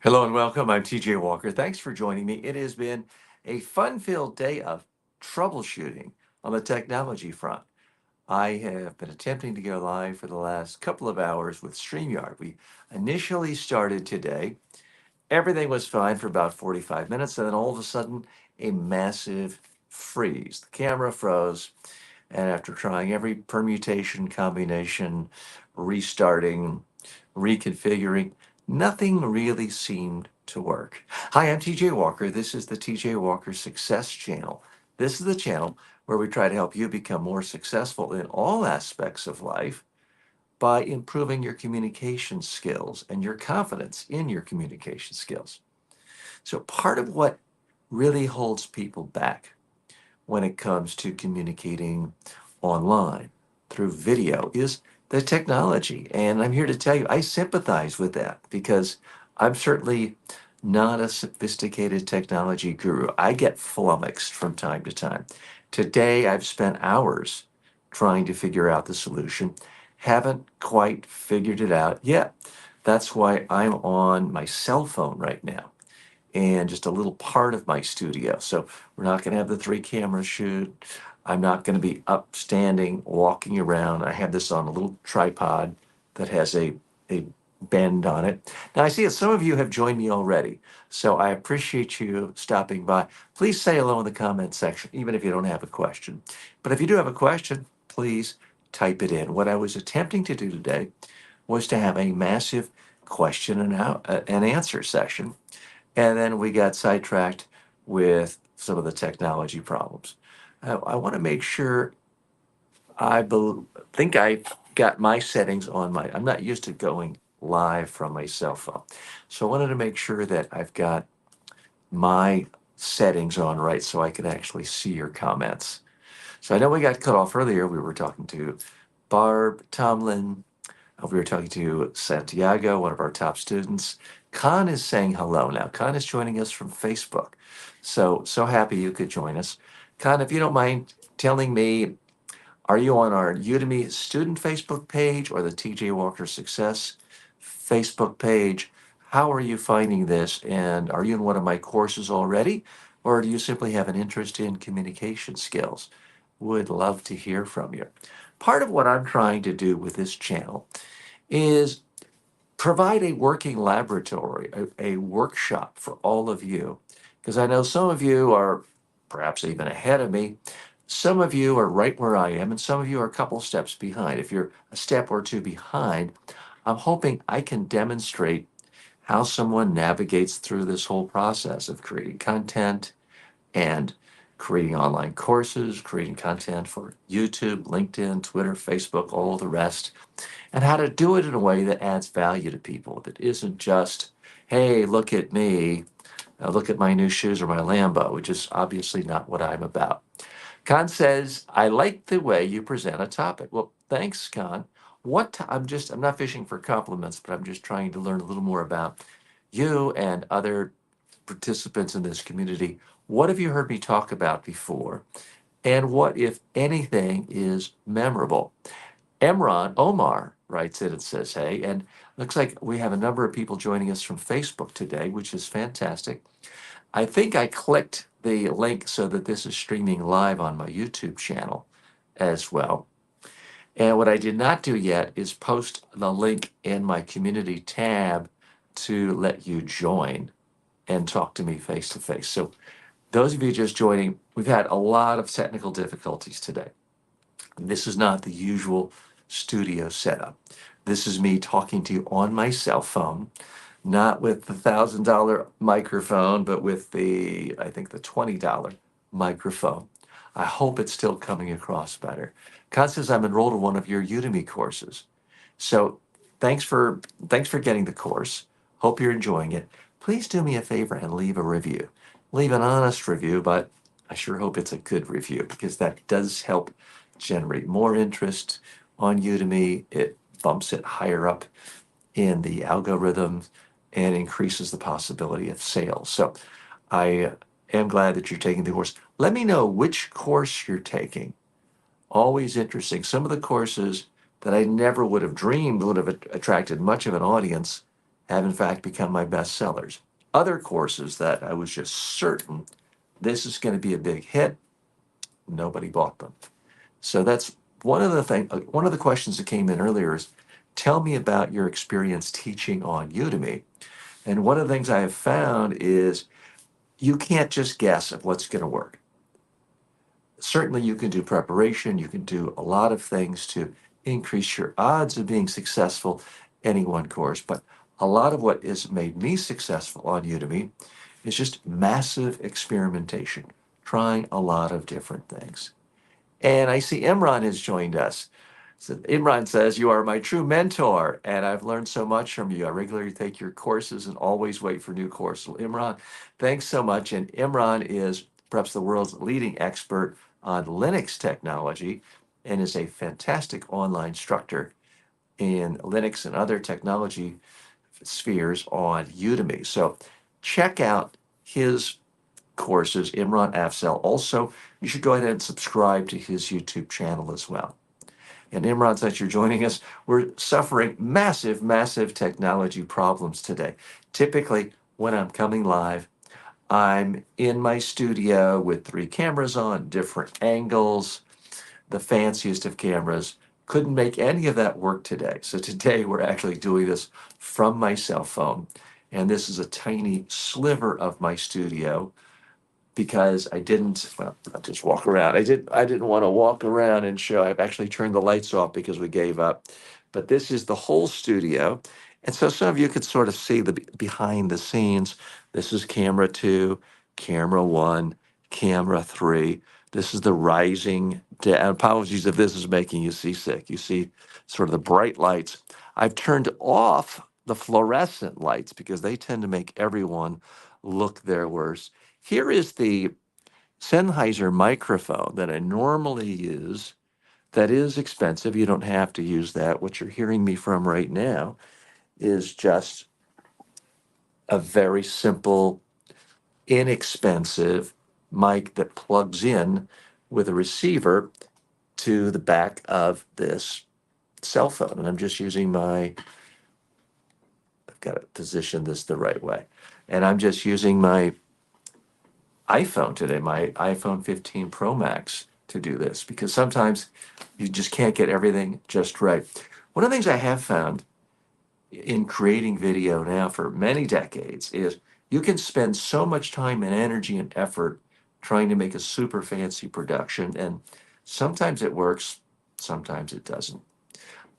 Hello and welcome. I'm TJ Walker. Thanks for joining me. It has been a fun-filled day of troubleshooting on the technology front. I have been attempting to go live for the last couple of hours with StreamYard. We initially started today. Everything was fine for about 45 minutes, and then all of a sudden, a massive freeze. The camera froze, and after trying every permutation, combination, restarting, reconfiguring, nothing really seemed to work. Hi, I'm TJ Walker. This is the TJ Walker Success Channel. This is the channel where we try to help you become more successful in all aspects of life by improving your communication skills and your confidence in your communication skills. So, part of what really holds people back when it comes to communicating online through video is the technology. And I'm here to tell you, I sympathize with that because I'm certainly not a sophisticated technology guru. I get flummoxed from time to time. Today, I've spent hours trying to figure out the solution. Haven't quite figured it out yet. That's why I'm on my cell phone right now and just a little part of my studio. So we're not going to have the three camera shoot. I'm not going to be upstanding, walking around. I have this on a little tripod that has a bend on it. Now I see that some of you have joined me already. So I appreciate you stopping by. Please say hello in the comment section, even if you don't have a question. But if you do have a question, please type it in. What I was attempting to do today was to have a massive question and answer session, and then we got sidetracked with some of the technology problems. I want to make sure think I got my settings on my. I'm not used to going live from my cell phone. So I wanted to make sure that I've got my settings on right so I can actually see your comments. So I know we got cut off earlier. We were talking to Barb Tomlin. We were talking to Santiago, one of our top students. Khan is saying hello now. Khan is joining us from Facebook. So happy you could join us. Khan, if you don't mind telling me, are you on our Udemy student Facebook page or the TJ Walker Success Facebook page? How are you finding this? And are you in one of my courses already? Or do you simply have an interest in communication skills? Would love to hear from you. Part of what I'm trying to do with this channel is provide a working laboratory, a workshop for all of you. Because I know some of you are perhaps even ahead of me. Some of you are right where I am, and some of you are a couple steps behind. If you're a step or two behind, I'm hoping I can demonstrate how someone navigates through this whole process of creating content and creating online courses, creating content for YouTube, LinkedIn, Twitter, Facebook, all the rest, and how to do it in a way that adds value to people, that isn't just, hey, look at me, look at my new shoes or my Lambo, which is obviously not what I'm about. Khan says, I like the way you present a topic. Well, thanks, Khan. I'm not fishing for compliments, but I'm just trying to learn a little more about you and other participants in this community. What have you heard me talk about before? And what, if anything, is memorable? Omar writes in and says, hey, and looks like we have a number of people joining us from Facebook today, which is fantastic. I think I clicked the link so that this is streaming live on my YouTube channel as well. And what I did not do yet is post the link in my community tab to let you join and talk to me face to face. So those of you just joining, we've had a lot of technical difficulties today. This is not the usual studio setup. This is me talking to you on my cell phone, not with the $1,000 microphone, but with I think the $20 microphone. I hope it's still coming across better. Con says I'm enrolled in one of your Udemy courses. So thanks for getting the course. Hope you're enjoying it. Please do me a favor and leave a review. Leave an honest review, but I sure hope it's a good review because that does help generate more interest on Udemy. It bumps it higher up in the algorithm and increases the possibility of sales. So I am glad that you're taking the course. Let me know which course you're taking. Always interesting. Some of the courses that I never would have dreamed would have attracted much of an audience have in fact become my best sellers. Other courses that I was just certain this is going to be a big hit, nobody bought them. So that's one of the questions that came in earlier is, tell me about your experience teaching on Udemy. And one of the things I have found is you can't just guess at what's going to work. Certainly you can do preparation, you can do a lot of things to increase your odds of being successful any one course, but a lot of what has made me successful on Udemy is just massive experimentation, trying a lot of different things. And I see Imran has joined us. So Imran says, "You are my true mentor, and I've learned so much from you. I regularly take your courses and always wait for new courses." Well, Imran, thanks so much. And Imran is perhaps the world's leading expert on Linux technology and is a fantastic online instructor in Linux and other technology spheres on Udemy. So check out his courses, Imran Afzal. Also, you should go ahead and subscribe to his YouTube channel as well. And Imran, since you're joining us, we're suffering massive, massive technology problems today. Typically, when I'm coming live, I'm in my studio with three cameras on, different angles, the fanciest of cameras. Couldn't make any of that work today. So today we're actually doing this from my cell phone. And this is a tiny sliver of my studio because I didn't, well, I'll just walk around. I didn't want to walk around and show. I've actually turned the lights off because we gave up. But this is the whole studio. And so some of you could sort of see the behind the scenes. This is camera two, camera one, camera three. This is the rising down. Apologies if this is making you seasick. You see sort of the bright lights. I've turned off the fluorescent lights because they tend to make everyone look their worst. Here is the Sennheiser microphone that I normally use that is expensive. You don't have to use that. What you're hearing me from right now is just a very simple, inexpensive mic that plugs in with a receiver to the back of this cell phone. And I'm just using I've got to position this the right way. And I'm just using my iPhone today, my iPhone 15 Pro Max, to do this because sometimes you just can't get everything just right. One of the things I have found in creating video now for many decades is you can spend so much time and energy and effort trying to make a super fancy production, and sometimes it works, sometimes it doesn't.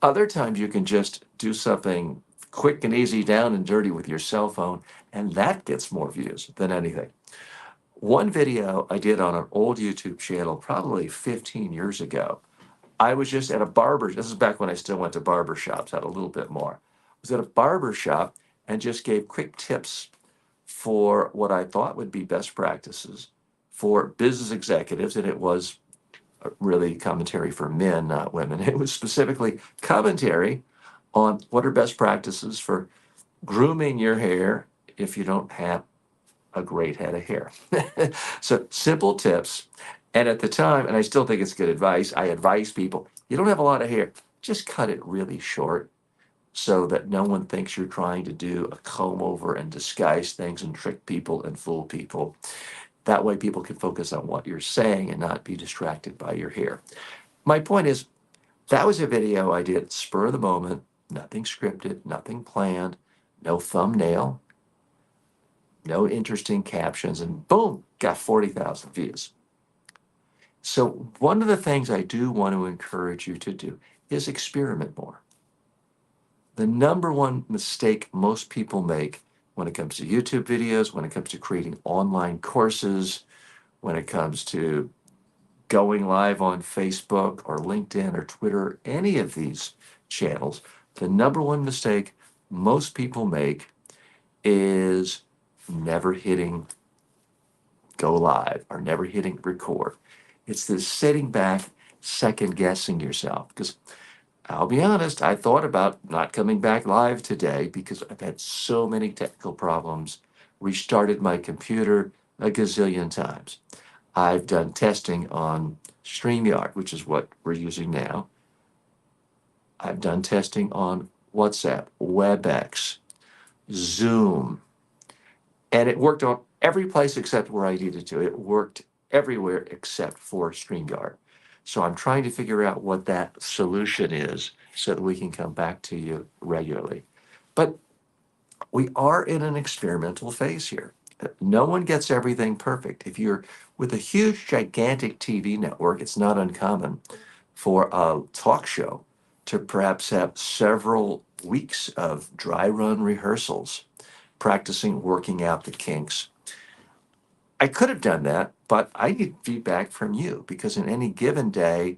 Other times you can just do something quick and easy, down and dirty with your cell phone, and that gets more views than anything. One video I did on an old YouTube channel, probably 15 years ago, I was just at a barber. This is back when I still went to barber shops, had a little bit more. I was at a barber shop and just gave quick tips for what I thought would be best practices for business executives. And it was really commentary for men, not women. It was specifically commentary on what are best practices for grooming your hair if you don't have a great head of hair. So simple tips. And at the time, and I still think it's good advice, I advise people, you don't have a lot of hair, just cut it really short so that no one thinks you're trying to do a comb over and disguise things and trick people and fool people. That way people can focus on what you're saying and not be distracted by your hair. My point is, that was a video I did spur of the moment, nothing scripted, nothing planned, no thumbnail, no interesting captions, and boom, got 40,000 views. So, one of the things I do want to encourage you to do is experiment more. The number one mistake most people make when it comes to YouTube videos, when it comes to creating online courses, when it comes to going live on Facebook or LinkedIn or Twitter, any of these channels, the number one mistake most people make is never hitting go live or never hitting record. It's this sitting back, second guessing yourself. Because I'll be honest, I thought about not coming back live today because I've had so many technical problems, restarted my computer a gazillion times. I've done testing on StreamYard, which is what we're using now. I've done testing on WhatsApp, WebEx, Zoom. And it worked on every place except where I needed to. It worked everywhere except for StreamYard. So I'm trying to figure out what that solution is so that we can come back to you regularly. But we are in an experimental phase here. No one gets everything perfect. If you're with a huge, gigantic TV network, it's not uncommon for a talk show to perhaps have several weeks of dry run rehearsals, practicing working out the kinks. I could have done that, but I need feedback from you because in any given day,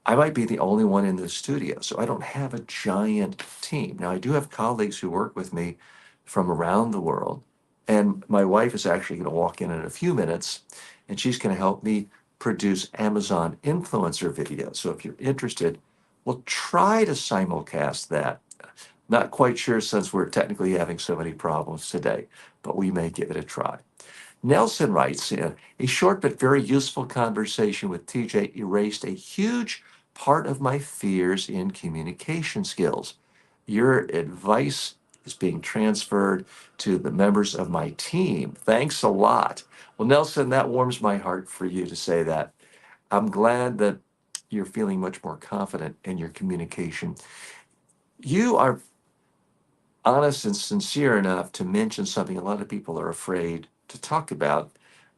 I might be the only one in the studio. So I don't have a giant team. Now, I do have colleagues who work with me from around the world. And my wife is actually going to walk in a few minutes and she's going to help me produce Amazon influencer videos. So if you're interested, we'll try to simulcast that. Not quite sure since we're technically having so many problems today, but we may give it a try. Nelson writes, a short but very useful conversation with TJ erased a huge part of my fears in communication skills. Your advice is being transferred to the members of my team. Thanks a lot. Well, Nelson, that warms my heart for you to say that. I'm glad that you're feeling much more confident in your communication. You are honest and sincere enough to mention something a lot of people are afraid to talk about,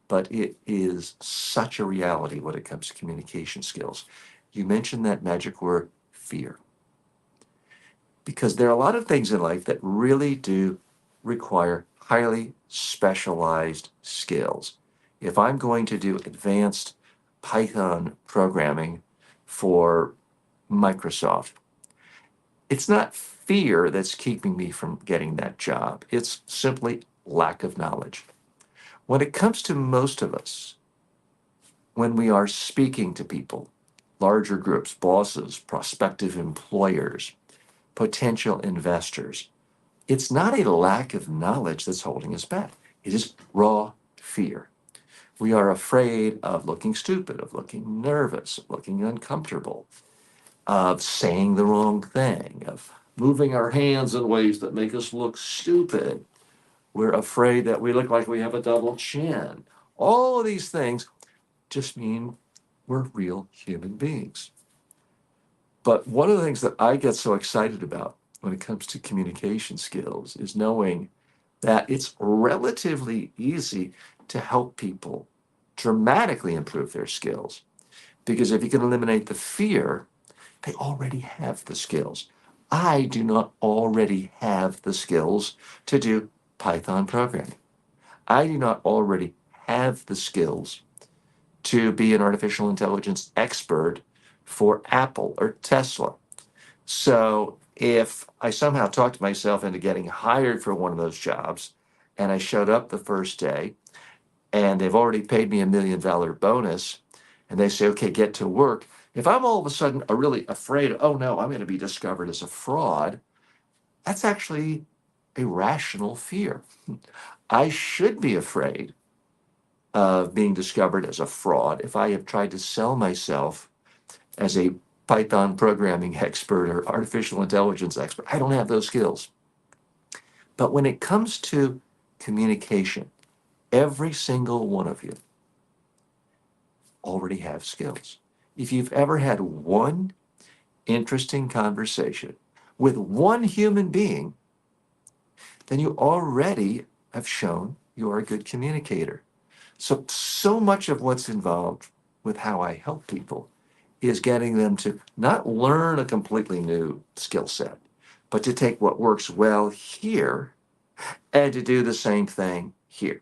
but it is such a reality when it comes to communication skills. You mentioned that magic word, fear, because there are a lot of things in life that really do require highly specialized skills. If I'm going to do advanced Python programming for Microsoft, it's not fear that's keeping me from getting that job. It's simply lack of knowledge. When it comes to most of us, when we are speaking to people, larger groups, bosses, prospective employers, potential investors, it's not a lack of knowledge that's holding us back. It is raw fear. We are afraid of looking stupid, of looking nervous, of looking uncomfortable, of saying the wrong thing, of moving our hands in ways that make us look stupid. We're afraid that we look like we have a double chin. All of these things just mean we're real human beings. But one of the things that I get so excited about when it comes to communication skills is knowing that it's relatively easy to help people dramatically improve their skills. Because if you can eliminate the fear, they already have the skills. I do not already have the skills to do Python programming. I do not already have the skills to be an artificial intelligence expert for Apple or Tesla. So if I somehow talked myself into getting hired for one of those jobs and I showed up the first day and they've already paid me $1 million bonus and they say, okay, get to work. If I'm all of a sudden really afraid, oh no, I'm going to be discovered as a fraud, that's actually a rational fear. I should be afraid of being discovered as a fraud if I have tried to sell myself as a Python programming expert or artificial intelligence expert. I don't have those skills. But when it comes to communication, every single one of you already have skills. If you've ever had one interesting conversation with one human being, then you already have shown you are a good communicator. So much of what's involved with how I help people is getting them to not learn a completely new skill set, but to take what works well here and to do the same thing here.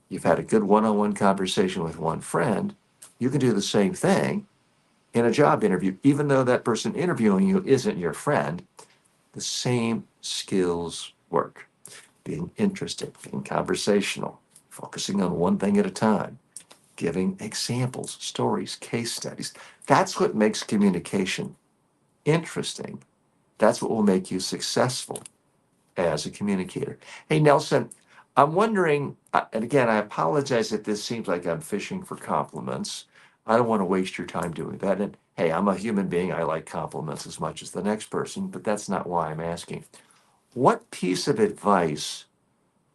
You've had a good one-on-one conversation with one friend, you can do the same thing in a job interview, even though that person interviewing you isn't your friend. The same skills work. Being interested, being conversational, focusing on one thing at a time, giving examples, stories, case studies. That's what makes communication interesting. That's what will make you successful as a communicator. Hey, Nelson, I'm wondering, and again, I apologize if this seems like I'm fishing for compliments. I don't want to waste your time doing that. And hey, I'm a human being. I like compliments as much as the next person, but that's not why I'm asking. What piece of advice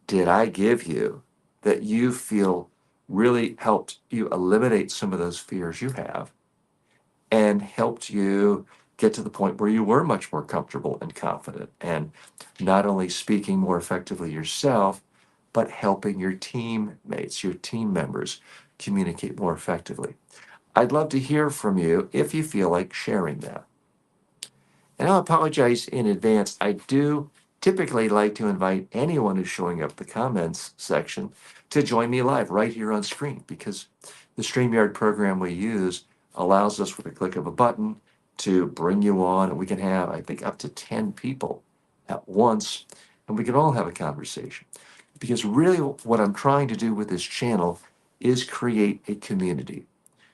did I give you that you feel really helped you eliminate some of those fears you have and helped you get to the point where you were much more comfortable and confident and not only speaking more effectively yourself, but helping your teammates, your team members communicate more effectively? I'd love to hear from you if you feel like sharing that. And I'll apologize in advance. I do typically like to invite anyone who's showing up the comments section to join me live right here on screen, because the StreamYard program we use allows us with a click of a button to bring you on, and we can have, I think, up to 10 people at once, and we can all have a conversation. Because really what I'm trying to do with this channel is create a community.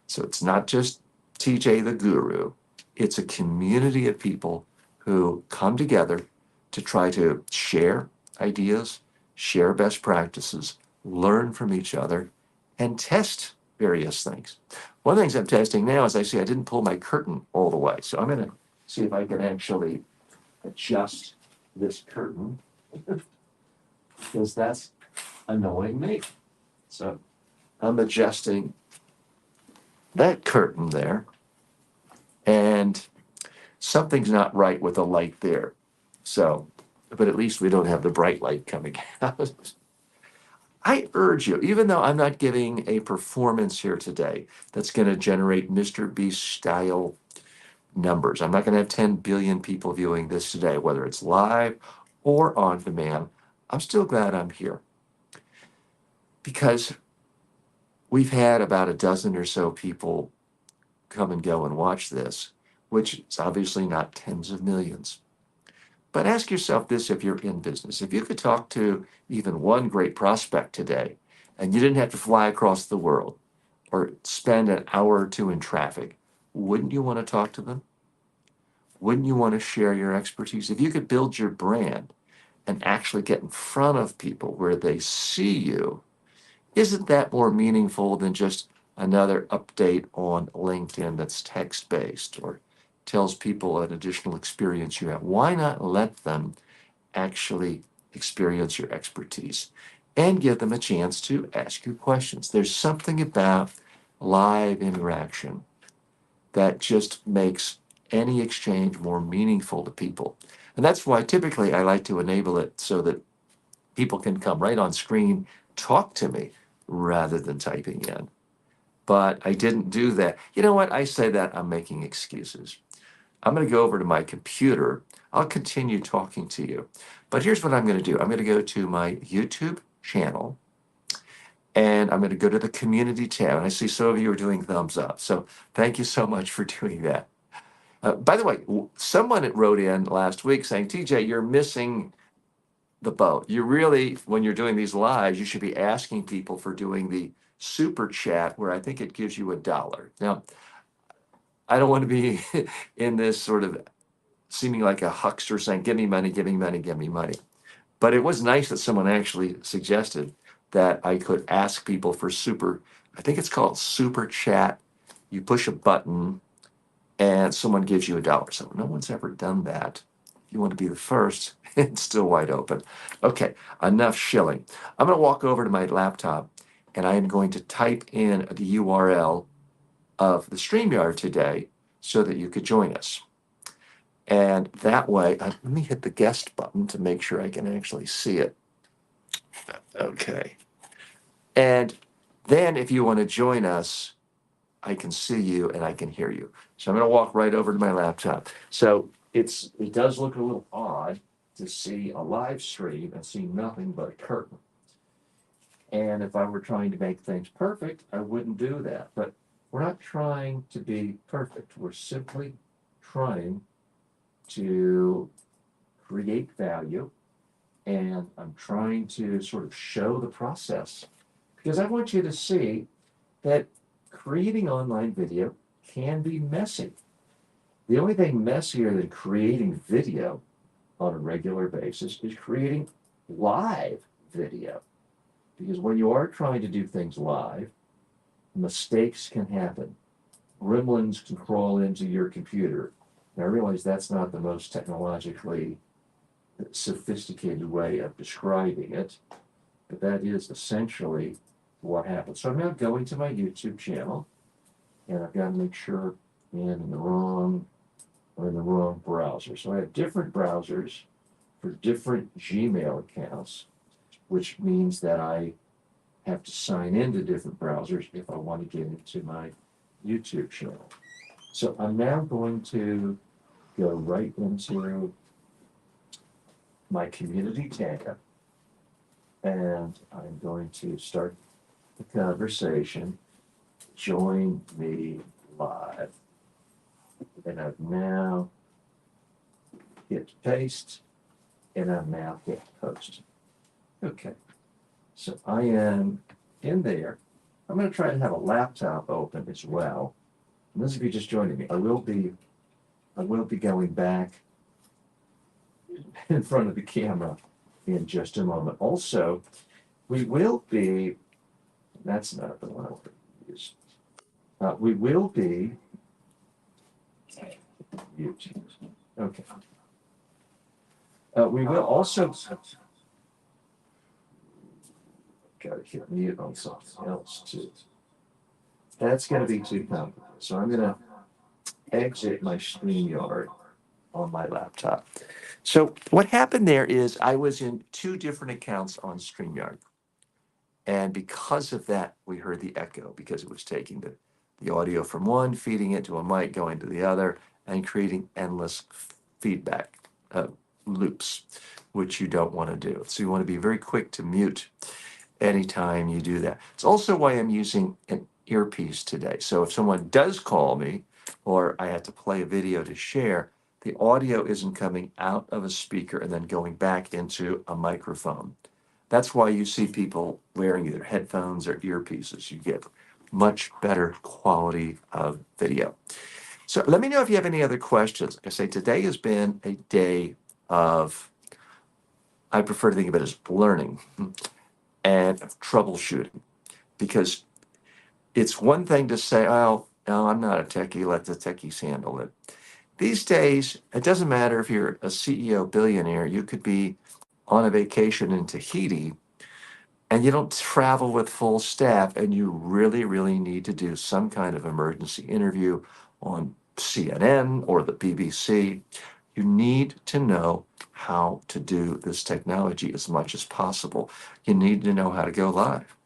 So it's not just TJ the guru, it's a community of people who come together to try to share ideas, share best practices, learn from each other, and test various things. One of the things I'm testing now is I see I didn't pull my curtain all the way. So I'm going to see if I can actually adjust this curtain because that's annoying me. So I'm adjusting that curtain there, and something's not right with the light there. So, but at least we don't have the bright light coming out. I urge you, even though I'm not giving a performance here today that's going to generate Mr. Beast style numbers, I'm not going to have 10 billion people viewing this today, whether it's live or on demand. I'm still glad I'm here because we've had about a dozen or so people come and go and watch this, which is obviously not tens of millions. But ask yourself this if you're in business. If you could talk to even one great prospect today, and you didn't have to fly across the world or spend an hour or two in traffic, wouldn't you want to talk to them? Wouldn't you want to share your expertise? If you could build your brand and actually get in front of people where they see you, isn't that more meaningful than just another update on LinkedIn that's text-based or tells people an additional experience you have? Why not let them actually experience your expertise and give them a chance to ask you questions? There's something about live interaction that just makes any exchange more meaningful to people. And that's why typically I like to enable it so that people can come right on screen, talk to me rather than typing in. But I didn't do that. You know what? I say that I'm making excuses. I'm going to go over to my computer. I'll continue talking to you. But here's what I'm going to do. I'm going to go to my YouTube channel and I'm going to go to the community tab. And I see some of you are doing thumbs up. So thank you so much for doing that. By the way, someone wrote in last week saying, TJ, you're missing the boat. You really, when you're doing these lives, you should be asking people for doing the super chat where I think it gives you $1. Now, I don't want to be in this sort of seeming like a huckster saying, give me money, give me money, give me money. But it was nice that someone actually suggested that I could ask people for super, I think it's called super chat. You push a button and someone gives you $1. So no one's ever done that. If you want to be the first, it's still wide open. Okay, enough shilling. I'm going to walk over to my laptop and I am going to type in the URL of the StreamYard today so that you could join us. And that way, let me hit the guest button to make sure I can actually see it. Okay. And then if you want to join us, I can see you and I can hear you. So I'm going to walk right over to my laptop. So it does look a little odd to see a live stream and see nothing but a curtain. And if I were trying to make things perfect, I wouldn't do that. But we're not trying to be perfect. We're simply trying to create value. And I'm trying to sort of show the process because I want you to see that creating online video can be messy. The only thing messier than creating video on a regular basis is creating live video. Because when you are trying to do things live, mistakes can happen. Gremlins can crawl into your computer. And I realize that's not the most technologically sophisticated way of describing it, but that is essentially what happens. So I'm now going to my YouTube channel, and I've got to make sure I'm in the wrong browser. So I have different browsers for different Gmail accounts, which means that I have to sign into different browsers if I want to get into my YouTube channel. So I'm now going to go right into my community tab, and I'm going to start the conversation. Join me live. And I've now hit paste, and I'm now hit post. Okay, so I am in there. I'm going to try to have a laptop open as well. And those of you just joining me, I will be going back in front of the camera in just a moment. Also, we will be, that's not the one I want to use. We will be, YouTube. Okay. We will also, gotta hit mute on something else too. That's gonna be too complicated. So I'm gonna exit my StreamYard on my laptop. So what happened there is I was in two different accounts on StreamYard. And because of that, we heard the echo because it was taking the audio from one, feeding it to a mic, going to the other, and creating endless feedback loops, which you don't want to do. So you want to be very quick to mute anytime you do that. It's also why I'm using an earpiece today. So if someone does call me or I have to play a video to share, the audio isn't coming out of a speaker and then going back into a microphone. That's why you see people wearing either headphones or earpieces. You get much better quality of video. So let me know if you have any other questions. Like I say, today has been a day of, I prefer to think of it as learning and of troubleshooting, because it's one thing to say, oh, no, I'm not a techie, let the techies handle it. These days, it doesn't matter if you're a CEO billionaire, you could be on a vacation in Tahiti and you don't travel with full staff, and you really, really need to do some kind of emergency interview on CNN or the BBC. You need to know how to do this technology as much as possible. You need to know how to go live,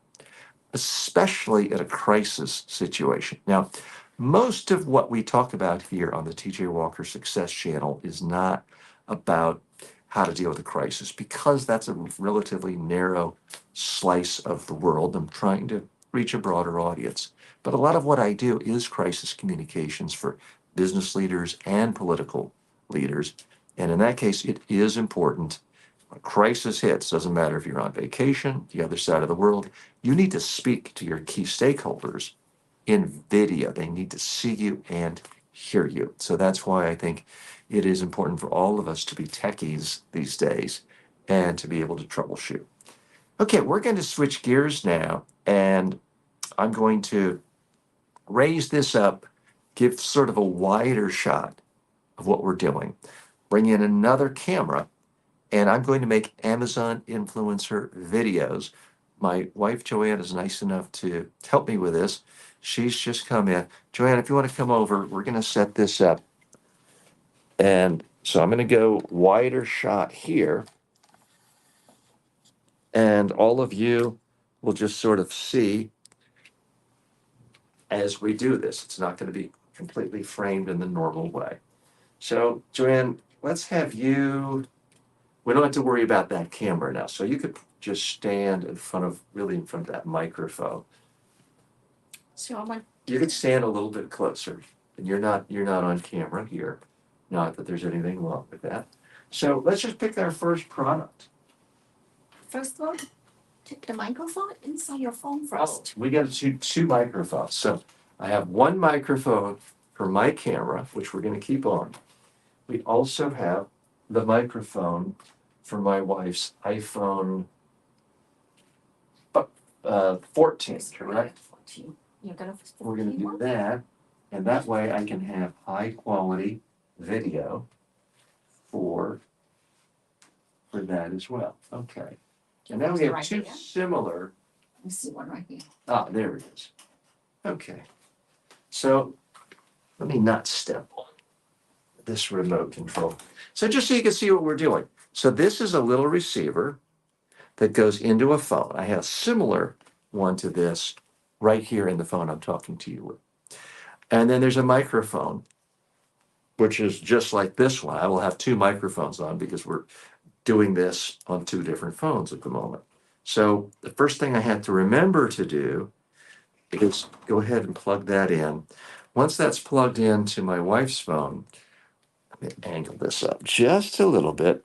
especially in a crisis situation. Now, most of what we talk about here on the TJ Walker Success Channel is not about how to deal with a crisis, because that's a relatively narrow slice of the world. I'm trying to reach a broader audience. But a lot of what I do is crisis communications for business leaders and political leaders. And in that case, it is important. When a crisis hits, doesn't matter if you're on vacation, the other side of the world, you need to speak to your key stakeholders in video. They need to see you and hear you. So that's why I think it is important for all of us to be techies these days and to be able to troubleshoot. Okay, we're going to switch gears now, and I'm going to raise this up, give sort of a wider shot of what we're doing, bring in another camera, and I'm going to make Amazon influencer videos. My wife, Joanne, is nice enough to help me with this. She's just come in. Joanne, if you want to come over, we're going to set this up. And so I'm going to go wider shot here. And all of you will just sort of see as we do this. It's not going to be completely framed in the normal way. So, Joanne, let's have you. We don't have to worry about that camera now. So you could just stand in front of that microphone. So you could stand a little bit closer, and you're not on camera here. Not that there's anything wrong with that. So let's just pick our first product. First one, take the microphone inside your phone first. We got two microphones. So I have one microphone for my camera, which we're going to keep on. We also have the microphone for my wife's iPhone 14, correct? 14. You're gonna We're going to do that, and that way I can have high quality video for for that as well. Okay. Do And you now want we it have right two here? similar. Let me see one right here. Ah, there it is. Okay. So let me not step on this remote control. So just so you can see what we're doing. So this is a little receiver that goes into a phone. I have a similar one to this right here in the phone I'm talking to you with. And then there's a microphone, which is just like this one. I will have two microphones on because we're doing this on two different phones at the moment. So the first thing I had to remember to do is go ahead and plug that in. Once that's plugged into my wife's phone, let me angle this up just a little bit.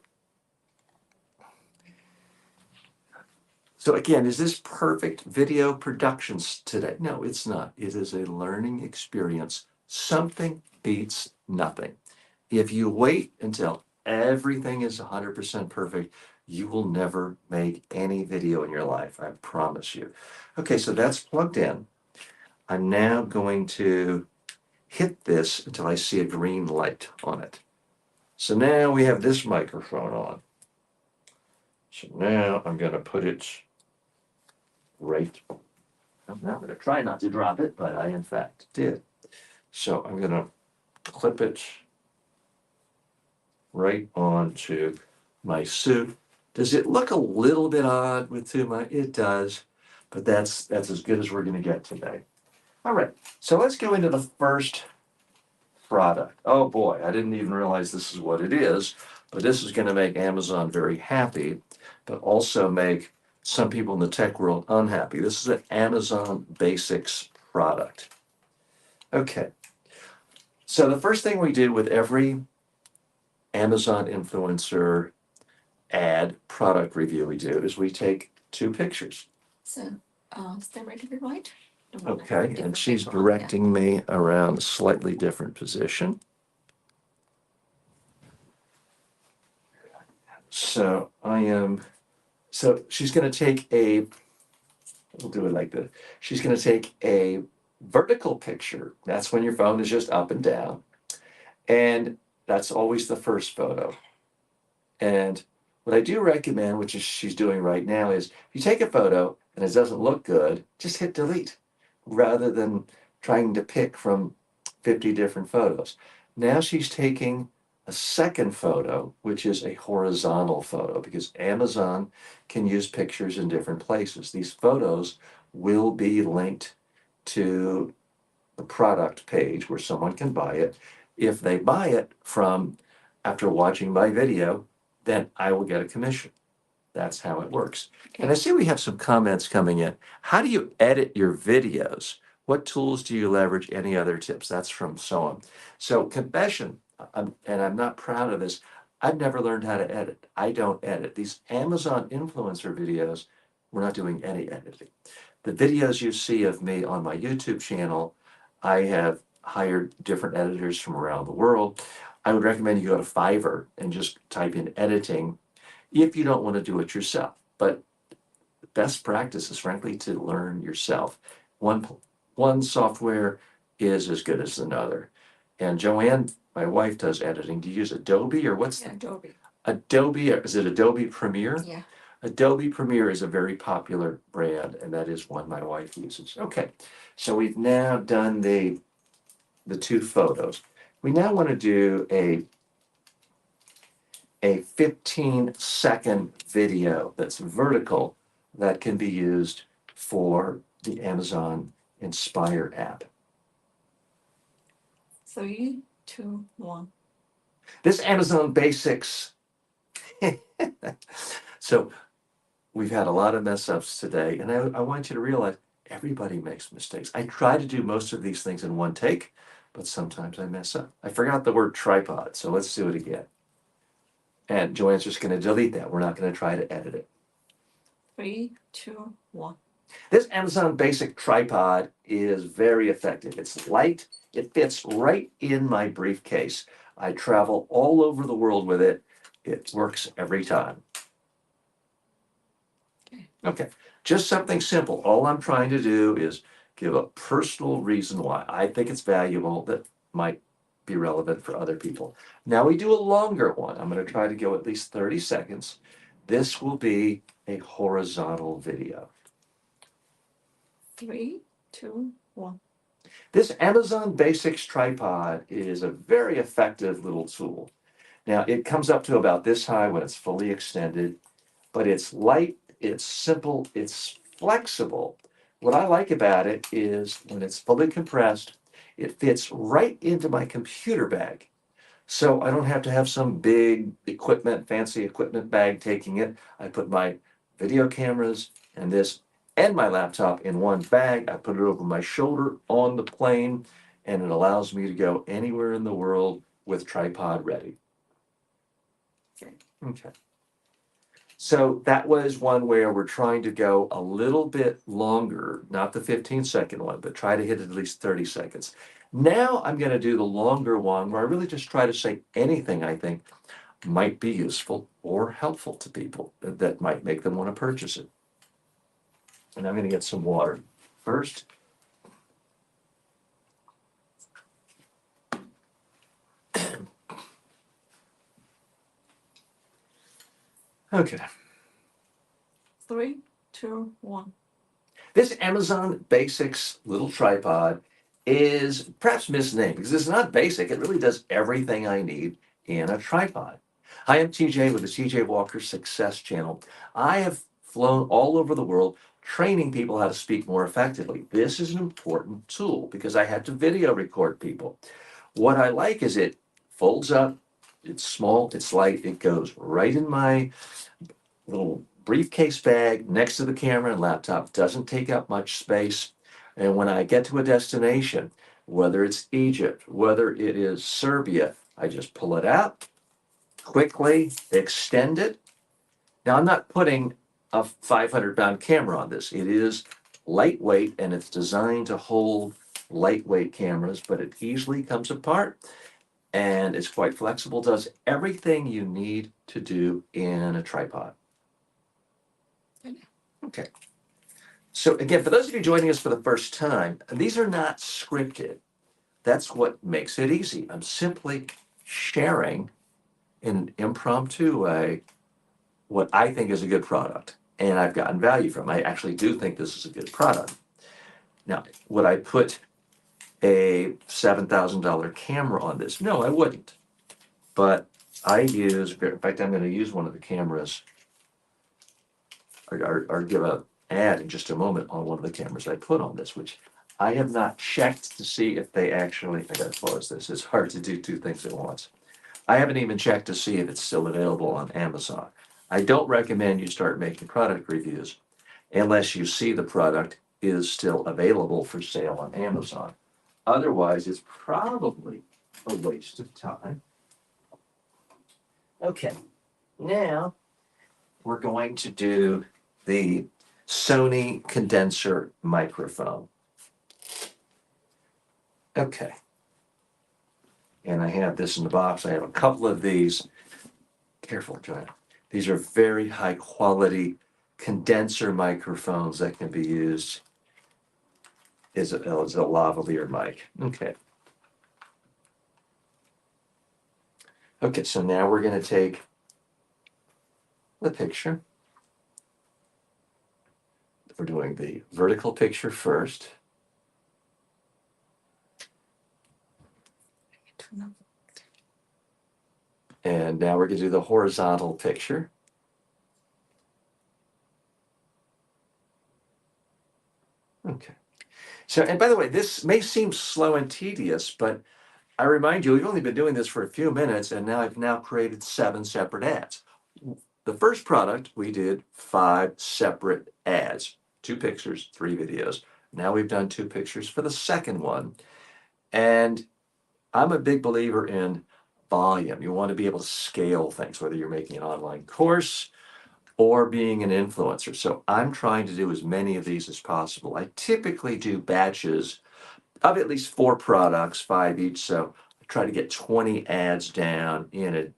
So again, is this perfect video productions today? No, it's not. It is a learning experience. Something beats nothing. If you wait until everything is 100% perfect, you will never make any video in your life, I promise you. Okay, so that's plugged in. I'm now going to hit this until I see a green light on it. So now we have this microphone on. So now I'm going to put it right. I'm not going to try not to drop it, but I in fact did. So I'm going to clip it right onto my suit. Does it look a little bit odd with two mic? It does, but that's as good as we're going to get today. All right, so let's go into the first product. Oh boy, I didn't even realize this is what it is, but this is going to make Amazon very happy, but also make some people in the tech world unhappy. This is an Amazon Basics product. Okay, so the first thing we do with every Amazon influencer ad product review we do is we take two pictures. So, stay ready to be right. Okay, and Different she's paper on, yeah. directing me around a slightly different position. So so she's going to take we'll do it like this. She's going to take a vertical picture. That's when your phone is just up and down. And that's always the first photo. And what I do recommend, which is she's doing right now, is if you take a photo and it doesn't look good, just hit delete rather than trying to pick from 50 different photos. Now she's taking a second photo, which is a horizontal photo, because Amazon can use pictures in different places. These photos will be linked to the product page where someone can buy it. If they buy it from after watching my video, then I will get a commission. That's how it works. And I see we have some comments coming in. How do you edit your videos? What tools do you leverage? Any other tips? That's from someone. So confession, and I'm not proud of this, I've never learned how to edit. I don't edit. These Amazon influencer videos, we're not doing any editing. The videos you see of me on my YouTube channel, I have hired different editors from around the world. I would recommend you go to Fiverr and just type in editing if you don't want to do it yourself. But the best practice is frankly to learn yourself. One software is as good as another. And Joanne, my wife, does editing. Do you use Adobe or what's Yeah, Adobe. Adobe? Is it Adobe Premiere? Yeah. Adobe Premiere is a very popular brand, and that is one my wife uses. Okay, so we've now done the two photos. We now want to do a 15-second video that's vertical that can be used for the Amazon Inspire app. 3, 2, 1. This Amazon Basics. So we've had a lot of mess ups today, and I want you to realize everybody makes mistakes. I try to do most of these things in one take, but sometimes I mess up. I forgot the word tripod, so let's do it again. And Joanne's just going to delete that. We're not going to try to edit it. 3, 2, 1. This Amazon Basic tripod is very effective. It's light. It fits right in my briefcase. I travel all over the world with it. It works every time. Okay, just something simple. All I'm trying to do is give a personal reason why I think it's valuable that might be relevant for other people. Now we do a longer one. I'm going to try to go at least 30 seconds. This will be a horizontal video. 3, 2, 1. This Amazon Basics tripod is a very effective little tool. Now, it comes up to about this high when it's fully extended, but it's light, it's simple, it's flexible. What I like about it is when it's fully compressed, it fits right into my computer bag. So I don't have to have some big equipment, fancy equipment bag taking it. I put my video cameras and this and my laptop in one bag. I put it over my shoulder on the plane, and it allows me to go anywhere in the world with tripod ready. Okay. Okay. So that was one where we're trying to go a little bit longer, not the 15-second one, but try to hit at least 30 seconds. Now I'm going to do the longer one where I really just try to say anything I think might be useful or helpful to people that might make them want to purchase it. And I'm going to get some water first. Okay. 3, 2, 1. This Amazon Basics little tripod is perhaps misnamed because it's not basic. It really does everything I need in a tripod. Hi, I'm TJ with the TJ Walker Success Channel. I have flown all over the world training people how to speak more effectively. This is an important tool because I had to video record people. What I like is it folds up, it's small, it's light, it goes right in my little briefcase bag next to the camera and laptop, doesn't take up much space. And when I get to a destination, whether it's Egypt, whether it is Serbia, I just pull it out, quickly extend it. Now, I'm not putting a 500-pound camera on this. It is lightweight and it's designed to hold lightweight cameras, but it easily comes apart and it's quite flexible, does everything you need to do in a tripod. Okay. So again, for those of you joining us for the first time, these are not scripted. That's what makes it easy. I'm simply sharing in an impromptu way what I think is a good product and I've gotten value from. I actually do think this is a good product. Now, would I put a $7,000 camera on this? No, I wouldn't. But I use, in fact, I'm going to use one of the cameras or give a ad in just a moment on one of the cameras I put on this, which I have not checked to see if they actually, I gotta pause this, it's hard to do two things at once. I haven't even checked to see if it's still available on Amazon. I don't recommend you start making product reviews unless you see the product is still available for sale on Amazon. Otherwise, it's probably a waste of time. Okay, now we're going to do the Sony condenser microphone. Okay. And I have this in the box. I have a couple of these. Careful, Joanna. These are very high quality condenser microphones that can be used as a lavalier mic. Okay. Okay, so now we're going to take the picture. We're doing the vertical picture first. And now we're going to do the horizontal picture. Okay. So, and by the way, this may seem slow and tedious, but I remind you, we've only been doing this for a few minutes, and now I've created 7 separate ads. The first product, we did 5 separate ads, 2 pictures, 3 videos. Now we've done 2 pictures for the second one. And I'm a big believer in volume. You want to be able to scale things, whether you're making an online course or being an influencer. So I'm trying to do as many of these as possible. I typically do batches of at least 4 products, 5 each. So I try to get 20 ads down in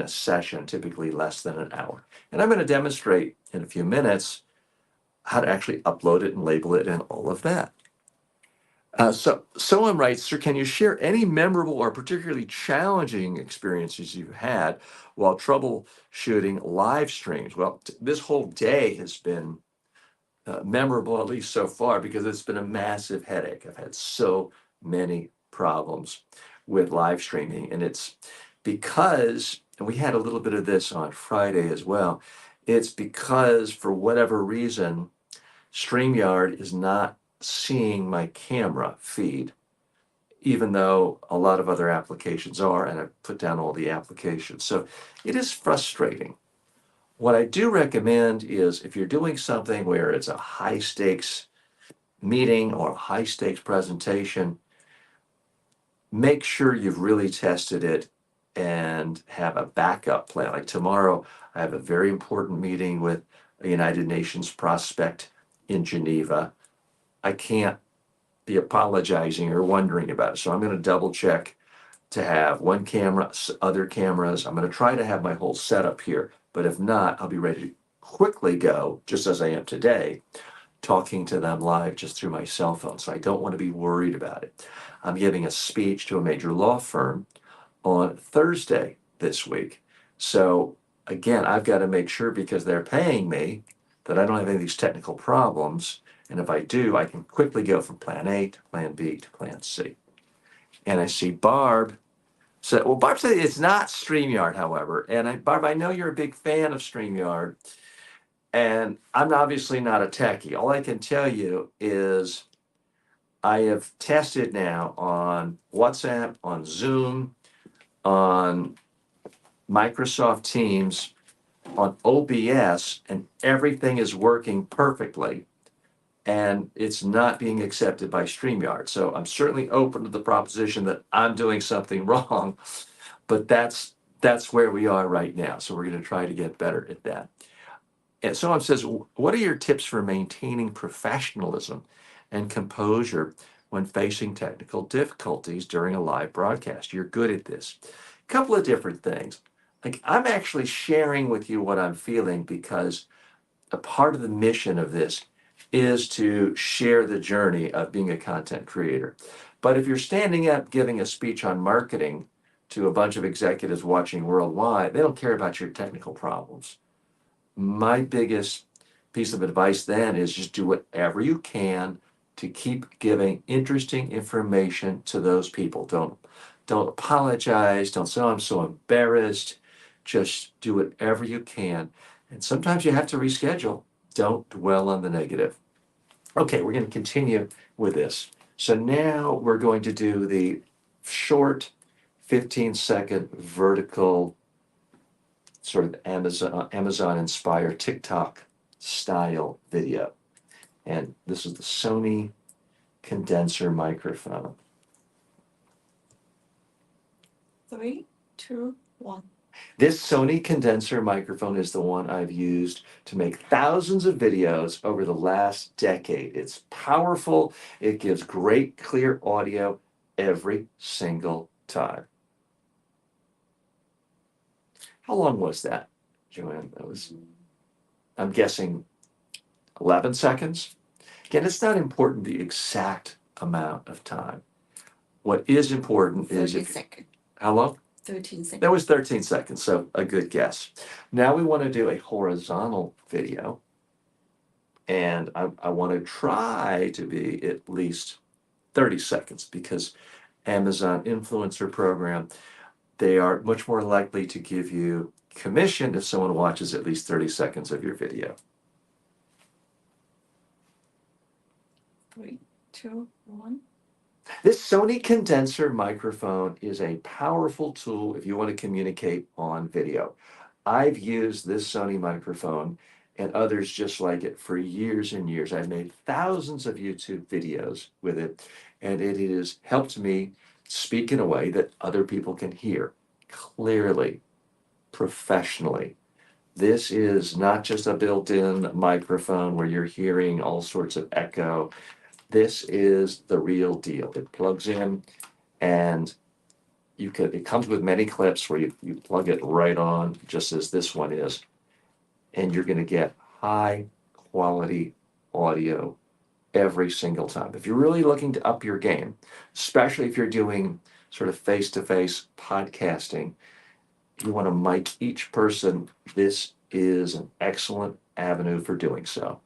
a session, typically less than an hour. And I'm going to demonstrate in a few minutes how to actually upload it and label it and all of that. Someone writes, Sir, can you share any memorable or particularly challenging experiences you've had while troubleshooting live streams? Well, this whole day has been memorable, at least so far, because it's been a massive headache. I've had so many problems with live streaming, and it's because, and we had a little bit of this on Friday as well, it's because for whatever reason, StreamYard is not seeing my camera feed, even though a lot of other applications are, and I've put down all the applications. So it is frustrating. What I do recommend is if you're doing something where it's a high stakes meeting or a high stakes presentation, make sure you've really tested it and have a backup plan. Like tomorrow, I have a very important meeting with a United Nations prospect in Geneva. I can't be apologizing or wondering about it. So I'm going to double check to have one camera, other cameras. I'm going to try to have my whole setup here, but if not, I'll be ready to quickly go, just as I am today, talking to them live just through my cell phone. So I don't want to be worried about it. I'm giving a speech to a major law firm on Thursday this week. So again, I've got to make sure because they're paying me that I don't have any of these technical problems. And if I do, I can quickly go from plan A to plan B to plan C. And I see Barb said, well, Barb said it's not StreamYard, however. And Barb, I know you're a big fan of StreamYard. And I'm obviously not a techie. All I can tell you is I have tested now on WhatsApp, on Zoom, on Microsoft Teams, on OBS, and everything is working perfectly. And it's not being accepted by StreamYard. So I'm certainly open to the proposition that I'm doing something wrong, but that's where we are right now. So we're going to try to get better at that. And someone says, what are your tips for maintaining professionalism and composure when facing technical difficulties during a live broadcast? You're good at this. A couple of different things. Like I'm actually sharing with you what I'm feeling because a part of the mission of this is to share the journey of being a content creator. But if you're standing up giving a speech on marketing to a bunch of executives watching worldwide, they don't care about your technical problems. My biggest piece of advice then is just do whatever you can to keep giving interesting information to those people. Don't apologize. Don't say, oh, I'm so embarrassed. Just do whatever you can. And sometimes you have to reschedule. Don't dwell on the negative. Okay, we're going to continue with this. So now we're going to do the short 15-second vertical sort of Amazon inspired TikTok style video. And this is the Sony condenser microphone. 3, 2, 1. This Sony condenser microphone is the one I've used to make thousands of videos over the last decade. It's powerful. It gives great clear audio every single time. How long was that, Joanne? That was, I'm guessing, 11 seconds. Again, it's not important the exact amount of time. What is important is 13 seconds. how long? 13 seconds. That was 13 seconds, so a good guess. Now we want to do a horizontal video. And I want to try to be at least 30 seconds because Amazon Influencer Program, they are much more likely to give you commission if someone watches at least 30 seconds of your video. 3, 2, 1. This Sony condenser microphone is a powerful tool if you want to communicate on video. I've used this Sony microphone and others just like it for years and years. I've made thousands of YouTube videos with it, and it has helped me speak in a way that other people can hear clearly, professionally. This is not just a built-in microphone where you're hearing all sorts of echo. This is the real deal. It plugs in and it comes with many clips where you plug it right on, just as this one is, and you're going to get high quality audio every single time. If you're really looking to up your game, especially if you're doing sort of face-to-face podcasting, you want to mic each person. This is an excellent avenue for doing so.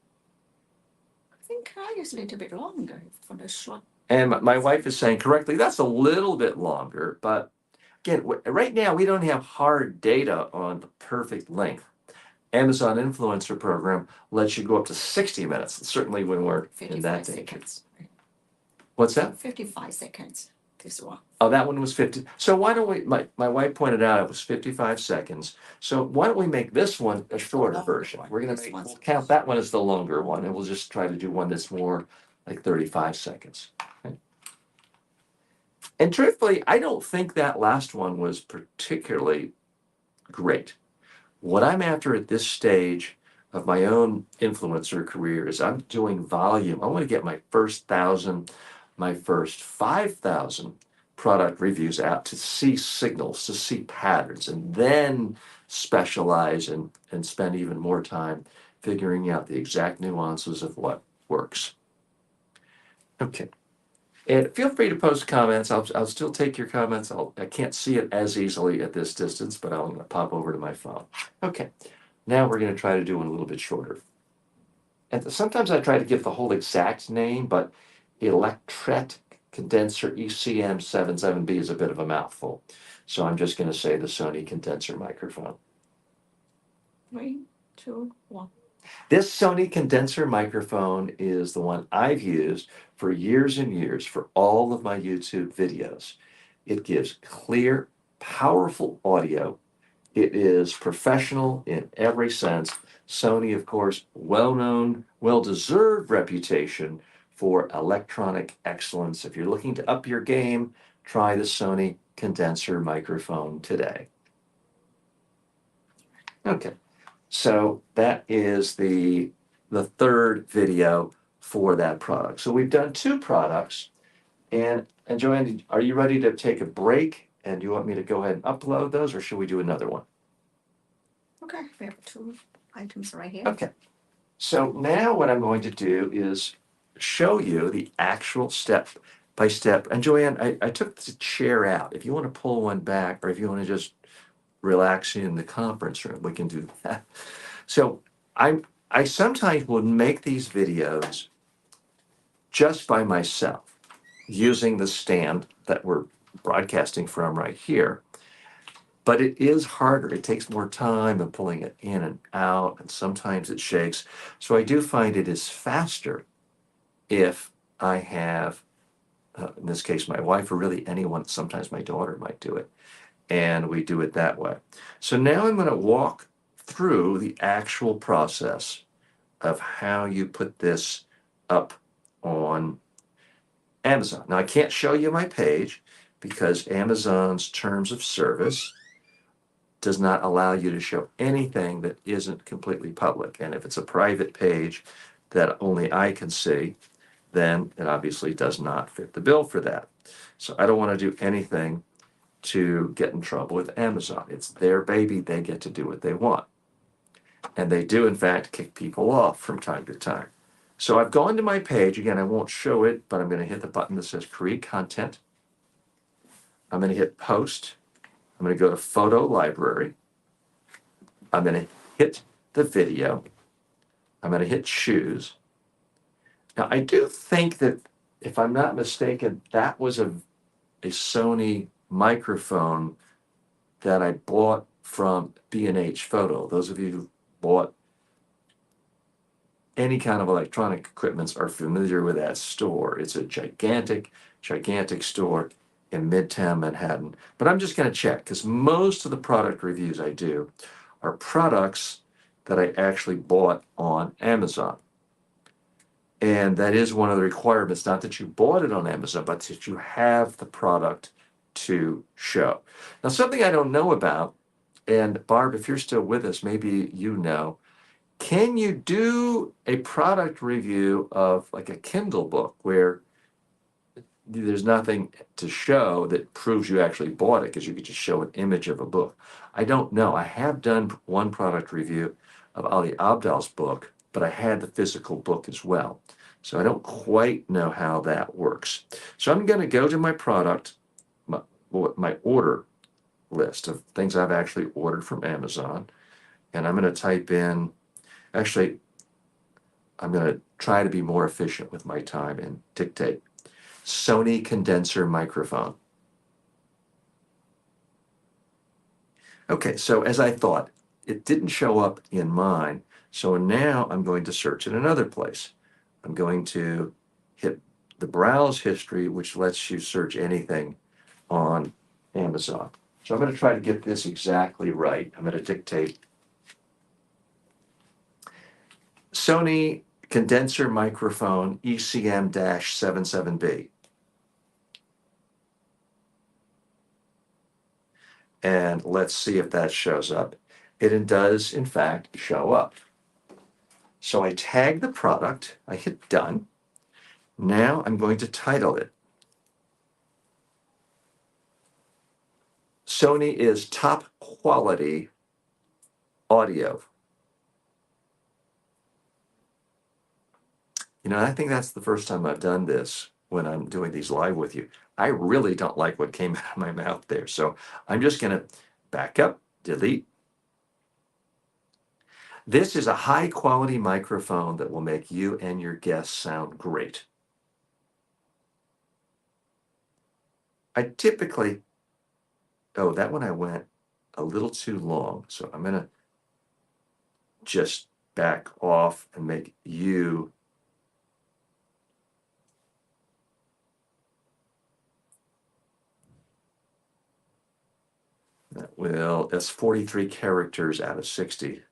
I think I use a little bit longer for the short. And my wife is saying correctly, that's a little bit longer, but again, right now we don't have hard data on the perfect length. Amazon Influencer Program lets you go up to 60 minutes, certainly when we're in 55 that danger. seconds. What's that? 55 seconds. This one. Oh, that one was 50. So why don't we, my wife pointed out it was 55 seconds. So why don't we make this one a shorter Longer version? one. We're gonna This one's- we'll count that one as the longer one, and we'll just try to do one that's more like 35 seconds. Okay. And truthfully, I don't think that last one was particularly great. What I'm after at this stage of my own influencer career is I'm doing volume. I want to get my first 1,000, my first 5,000 product reviews out to see signals, to see patterns, and then specialize and spend even more time figuring out the exact nuances of what works. Okay. And feel free to post comments. I'll still take your comments. I can't see it as easily at this distance, but I'm going to pop over to my phone. Okay. Now we're going to try to do one a little bit shorter. And sometimes I try to give the whole exact name, but electret condenser ECM77B is a bit of a mouthful. So I'm just going to say the Sony condenser microphone. 3, 2, 1. This Sony condenser microphone is the one I've used for years and years for all of my YouTube videos. It gives clear, powerful audio. It is professional in every sense. Sony, of course, well-known, well-deserved reputation for electronic excellence. If you're looking to up your game, try the Sony condenser microphone today. Okay. So that is the third video for that product. So we've done 2 products. And Joanne, are you ready to take a break? And do you want me to go ahead and upload those, or should we do another one? Okay, we have 2 items right here. Okay. So now what I'm going to do is show you the actual step by step. And Joanne, I took the chair out. If you want to pull one back, or if you want to just relax in the conference room, we can do that. So I sometimes would make these videos just by myself using the stand that we're broadcasting from right here. But it is harder. It takes more time than pulling it in and out, and sometimes it shakes. So I do find it is faster if I have, in this case, my wife, or really anyone, sometimes my daughter might do it, and we do it that way. So now I'm going to walk through the actual process of how you put this up on Amazon. Now, I can't show you my page because Amazon's terms of service does not allow you to show anything that isn't completely public. And if it's a private page that only I can see, then it obviously does not fit the bill for that. So I don't want to do anything to get in trouble with Amazon. It's their baby. They get to do what they want. And they do, in fact, kick people off from time to time. So I've gone to my page. Again, I won't show it, but I'm going to hit the button that says Create Content. I'm going to hit Post. I'm going to go to Photo Library. I'm going to hit the video. I'm going to hit Choose. Now, I do think that, if I'm not mistaken, that was a Sony microphone that I bought from B&H Photo. Those of you who bought any kind of electronic equipment are familiar with that store. It's a gigantic, gigantic store in Midtown Manhattan. But I'm just going to check, because most of the product reviews I do are products that I actually bought on Amazon. And that is one of the requirements, not that you bought it on Amazon, but that you have the product to show. Now, something I don't know about, and Barb, if you're still with us, maybe you know, can you do a product review of like a Kindle book where there's nothing to show that proves you actually bought it, because you could just show an image of a book? I don't know. I have done one product review of Ali Abdaal's book, but I had the physical book as well. So I don't quite know how that works. So I'm going to go to my product, my order list of things I've actually ordered from Amazon. And I'm going to type in, actually, I'm going to try to be more efficient with my time and dictate Sony condenser microphone. Okay, so as I thought, it didn't show up in mine. So now I'm going to search in another place. I'm going to hit the browse history, which lets you search anything on Amazon. So I'm going to try to get this exactly right. I'm going to dictate Sony condenser microphone ECM-77B. And let's see if that shows up. It does, in fact, show up. So I tag the product, I hit done. Now I'm going to title it. Sony is top quality audio. You know, I think that's the first time I've done this when I'm doing these live with you. I really don't like what came out of my mouth there. So I'm just going to back up, delete. This is a high quality microphone that will make you and your guests sound great. I typically, oh, that one I went a little too long. So I'm going to just back off and make you. Well, that's 43 characters out of 60.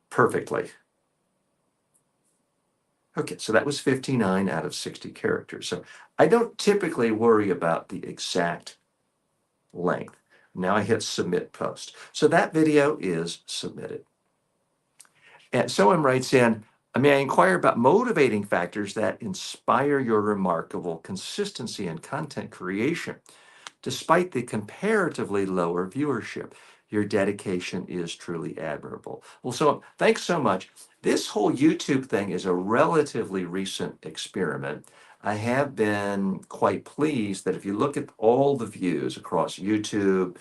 Perfectly. Okay, so that was 59 out of 60 characters. So I don't typically worry about the exact length. Now I hit submit post. So that video is submitted. And someone writes in, may I inquire about motivating factors that inspire your remarkable consistency in content creation? Despite the comparatively lower viewership, your dedication is truly admirable. Well, so thanks so much. This whole YouTube thing is a relatively recent experiment. I have been quite pleased that if you look at all the views across YouTube,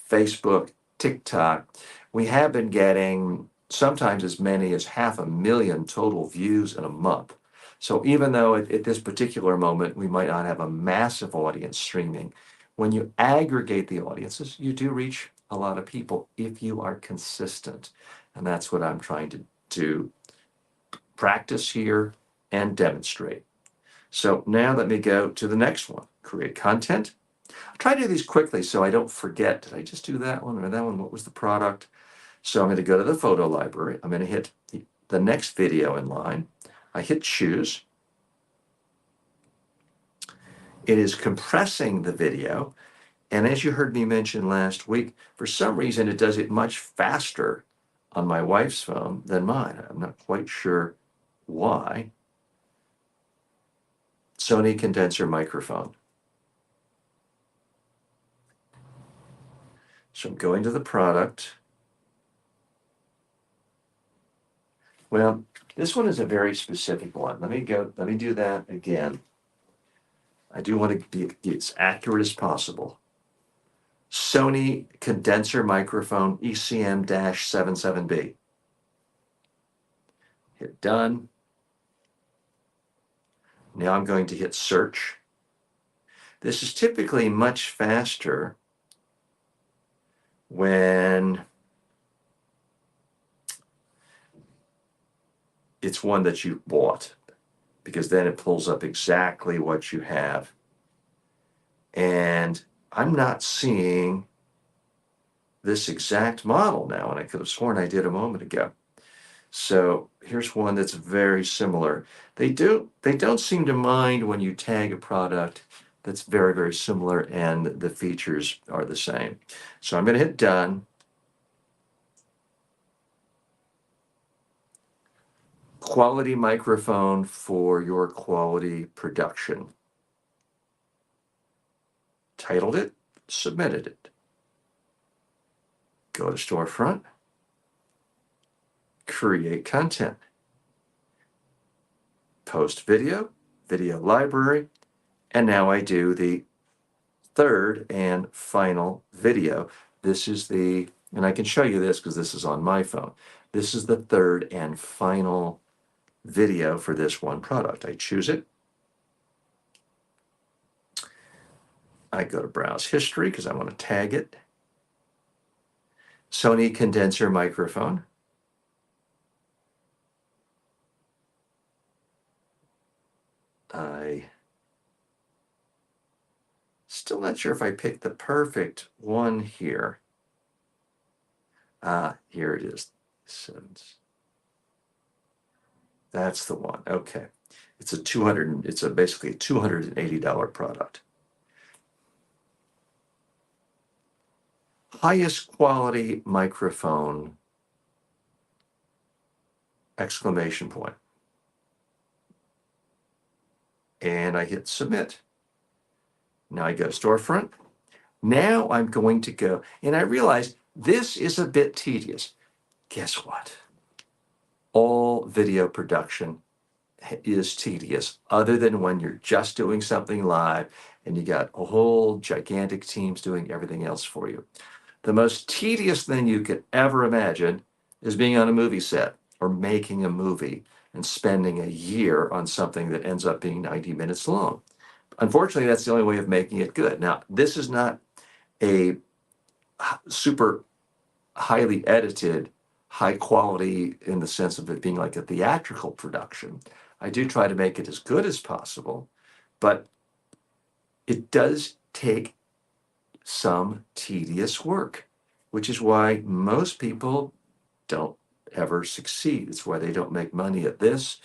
Facebook, TikTok, we have been getting sometimes as many as 500,000 total views in a month. So even though at this particular moment we might not have a massive audience streaming, when you aggregate the audiences, you do reach a lot of people if you are consistent. And that's what I'm trying to practice here and demonstrate. So now let me go to the next one, create content. I'll try to do these quickly so I don't forget. Did I just do that one or that one? What was the product? So I'm going to go to the photo library. I'm going to hit the next video in line. I hit choose. It is compressing the video. And as you heard me mention last week, for some reason it does it much faster on my wife's phone than mine. I'm not quite sure why. Sony condenser microphone. So I'm going to the product. Well, this one is a very specific one. Let me do that again. I do want to be as accurate as possible. Sony condenser microphone ECM-77B. Hit done. Now I'm going to hit search. This is typically much faster when it's one that you bought, because then it pulls up exactly what you have. And I'm not seeing this exact model now, and I could have sworn I did a moment ago. So here's one that's very similar. They don't seem to mind when you tag a product that's very, very similar and the features are the same. So I'm going to hit done. Quality microphone for your quality production. Titled it, submitted it. Go to storefront. create content, post video, video library, and now I do the third and final video. This is and I can show you this because this is on my phone. This is the third and final video for this one product. I choose it. I go to browse history because I want to tag it. Sony condenser microphone. I still not sure if I picked the perfect one here. Here it is. That's the one. Okay. It's basically a $280 product. Highest quality microphone, exclamation point. And I hit submit. Now I go to storefront. Now I'm going to go, and I realize this is a bit tedious. Guess what? All video production is tedious, other than when you're just doing something live and you got a whole gigantic teams doing everything else for you. The most tedious thing you could ever imagine is being on a movie set or making a movie and spending a year on something that ends up being 90 minutes long. Unfortunately, that's the only way of making it good. Now, this is not a super highly edited, high quality in the sense of it being like a theatrical production. I do try to make it as good as possible, but it does take some tedious work, which is why most people don't ever succeed. It's why they don't make money at this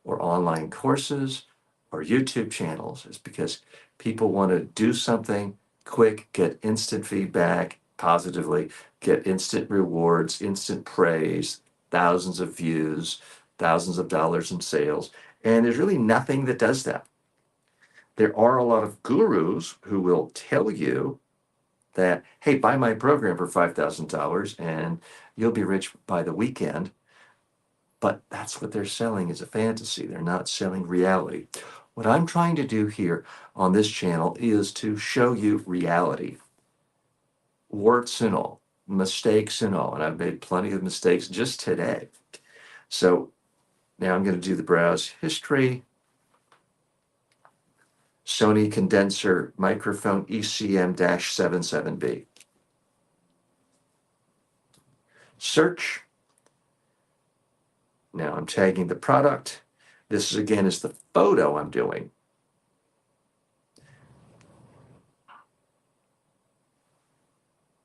or online courses or YouTube channels, is because people want to do something quick, get instant feedback positively, get instant rewards, instant praise, thousands of views, thousands of dollars in sales. And there's really nothing that does that. There are a lot of gurus who will tell you that, hey, buy my program for $5,000 and you'll be rich by the weekend. But that's what they're selling, is a fantasy. They're not selling reality. What I'm trying to do here on this channel is to show you reality, warts and all, mistakes and all. And I've made plenty of mistakes just today. So now I'm going to do the browse history. Sony condenser microphone ECM-77B. Search. Now I'm tagging the product. This again is the photo I'm doing.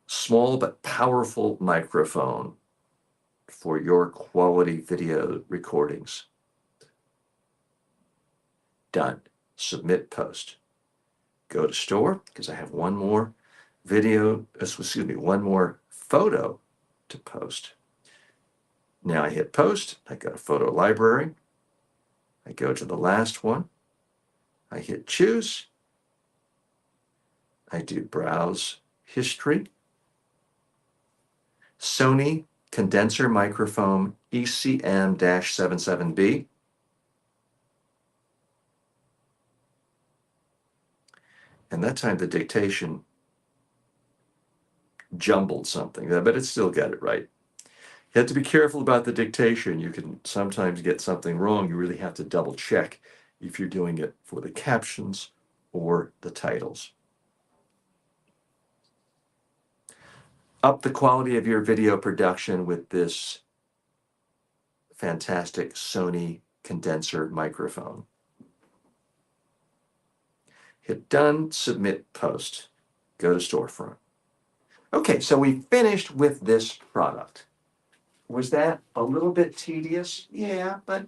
Small but powerful microphone for your quality video recordings. Done. Submit post. Go to store because I have one more one more photo to post. Now I hit post. I go to photo library. I go to the last one. I hit choose. I do browse history. Sony condenser microphone ECM-77B. And that time the dictation jumbled something, but it still got it right. You have to be careful about the dictation. You can sometimes get something wrong. You really have to double check if you're doing it for the captions or the titles. Up the quality of your video production with this fantastic Sony condenser microphone. Hit done, submit post, go to storefront. Okay, so we finished with this product. Was that a little bit tedious? Yeah, but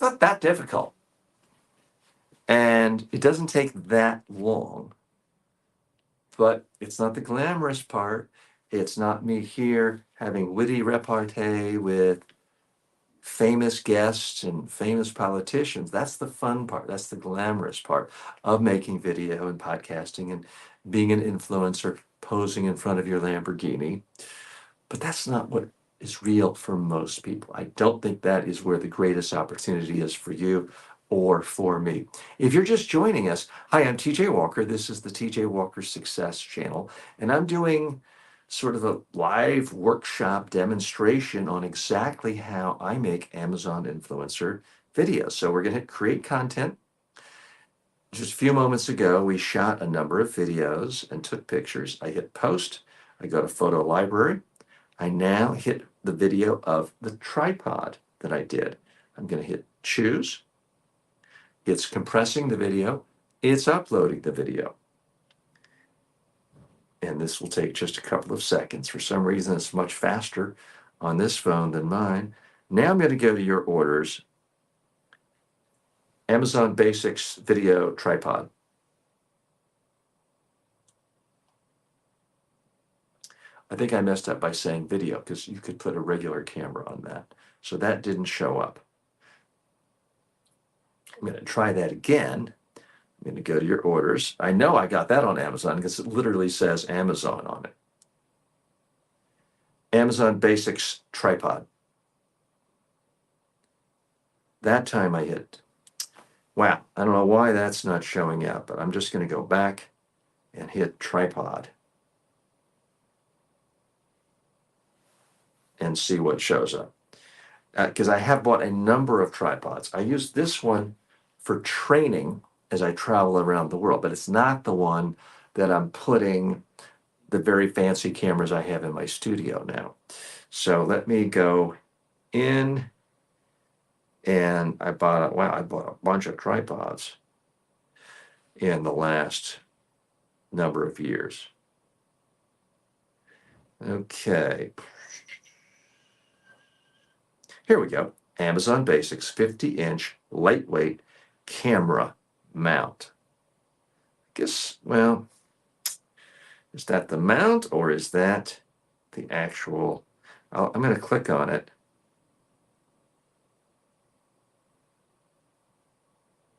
not that difficult. And it doesn't take that long. But it's not the glamorous part. It's not me here having witty repartee with famous guests and famous politicians. That's the fun part. That's the glamorous part of making video and podcasting and being an influencer, posing in front of your Lamborghini. But that's not what is real for most people. I don't think that is where the greatest opportunity is for you or for me. If you're just joining us, hi, I'm TJ Walker. This is the TJ Walker Success Channel, and I'm doing sort of a live workshop demonstration on exactly how I make Amazon influencer videos. So we're going to hit create content. Just a few moments ago, we shot a number of videos and took pictures. I hit post. I go to photo library. I now hit the video of the tripod that I did. I'm going to hit choose. It's compressing the video. It's uploading the video. And this will take just a couple of seconds. For some reason, it's much faster on this phone than mine. Now I'm going to go to your orders. Amazon Basics Video Tripod. I think I messed up by saying video because you could put a regular camera on that. So that didn't show up. I'm going to try that again. I'm going to go to your orders. I know I got that on Amazon because it literally says Amazon on it. Amazon Basics Tripod. That time I hit. Wow, I don't know why that's not showing up, but I'm just going to go back and hit tripod and see what shows up. Because I have bought a number of tripods. I use this one for training as I travel around the world, but it's not the one that I'm putting the very fancy cameras I have in my studio now. So let me go in, and I bought a bunch of tripods in the last number of years. Okay. Here we go. Amazon Basics 50-inch lightweight camera mount. I guess, well, is that the mount or is that the actual? I'm going to click on it.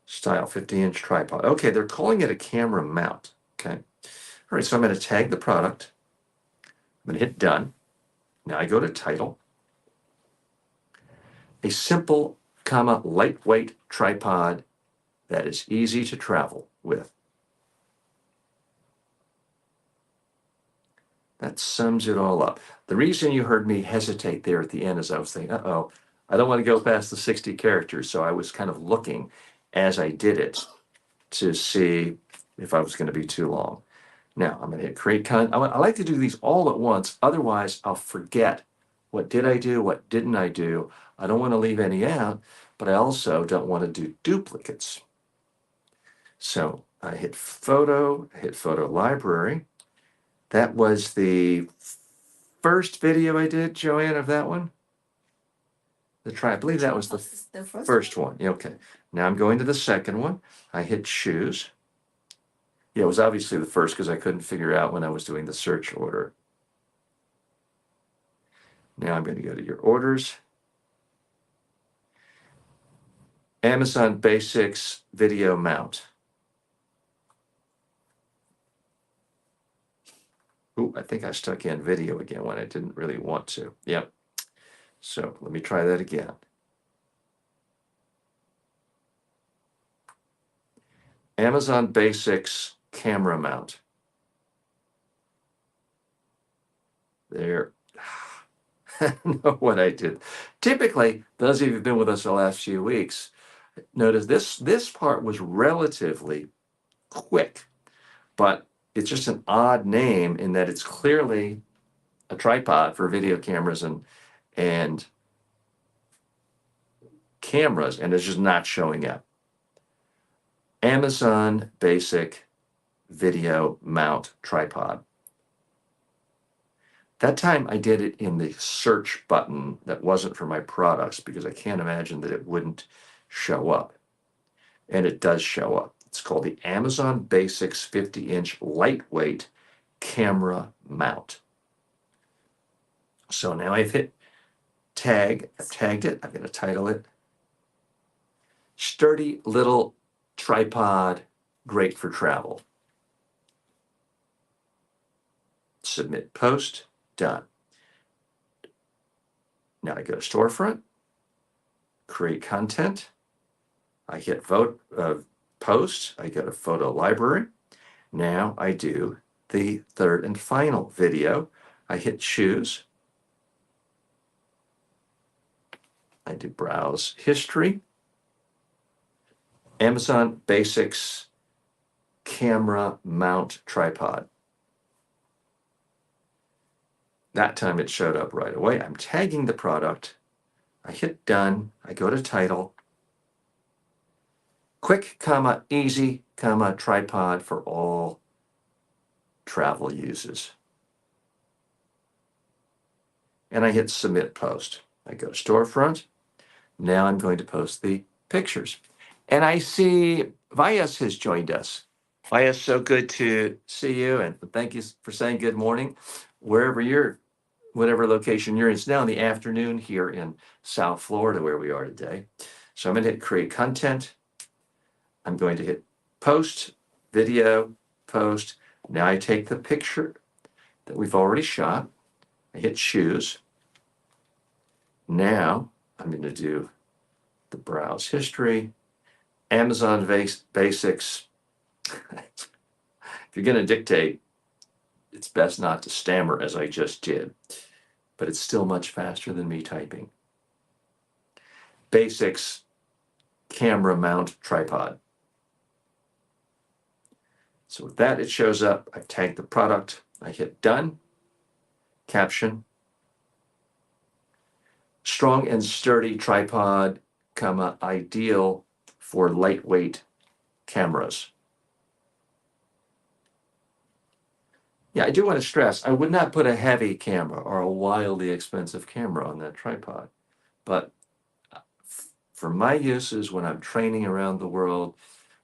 Style 50-inch tripod. Okay, they're calling it a camera mount. Okay. All right, so I'm going to tag the product. I'm going to hit done. Now I go to title. A simple, lightweight tripod that is easy to travel with. That sums it all up. The reason you heard me hesitate there at the end is I was thinking, uh-oh, I don't want to go past the 60 characters. So I was kind of looking as I did it to see if I was going to be too long. Now I'm going to hit create content. I like to do these all at once. Otherwise, I'll forget what did I do, what didn't I do. I don't want to leave any out, but I also don't want to do duplicates. So I hit photo library. That was the first video I did, Joanne, of that one. I believe that was the first one. Yeah, okay. Now I'm going to the second one. I hit choose. Yeah, it was obviously the first because I couldn't figure out when I was doing the search order. Now I'm going to go to your orders. Amazon Basics Video Mount. Ooh, I think I stuck in video again when I didn't really want to. Yep. So let me try that again. Amazon Basics Camera Mount. There. I don't know what I did. Typically, those of you who've been with us the last few weeks, notice this part was relatively quick, but it's just an odd name in that it's clearly a tripod for video cameras and cameras, and it's just not showing up. Amazon Basic Video Mount Tripod. That time I did it in the search button that wasn't for my products because I can't imagine that it wouldn't show up. And it does show up. It's called the Amazon Basics 50-inch lightweight camera mount. So now I've hit tag. I've tagged it. I'm going to title it Sturdy Little Tripod, Great for Travel. Submit post. Done. Now I go to storefront, create content. I hit post. I go to photo library. Now I do the third and final video. I hit choose. I do browse history. Amazon Basics camera mount tripod. That time it showed up right away. I'm tagging the product. I hit done. I go to title. Quick, comma, easy, comma, tripod for all travel uses. And I hit submit post. I go to storefront. Now I'm going to post the pictures. And I see Vyas has joined us. Vyas, so good to see you. And thank you for saying good morning. Wherever you're, whatever location you're in, it's now in the afternoon here in South Florida where we are today. So I'm going to hit create content. I'm going to hit post, video, post. Now I take the picture that we've already shot. I hit choose. Now I'm going to do the browse history, Amazon Basics. If you're going to dictate, it's best not to stammer as I just did, but it's still much faster than me typing. Basics camera mount tripod. So with that, it shows up. I've tagged the product. I hit done. Caption. Strong and sturdy tripod, comma, ideal for lightweight cameras. Yeah, I do want to stress, I would not put a heavy camera or a wildly expensive camera on that tripod. But for my uses, when I'm training around the world,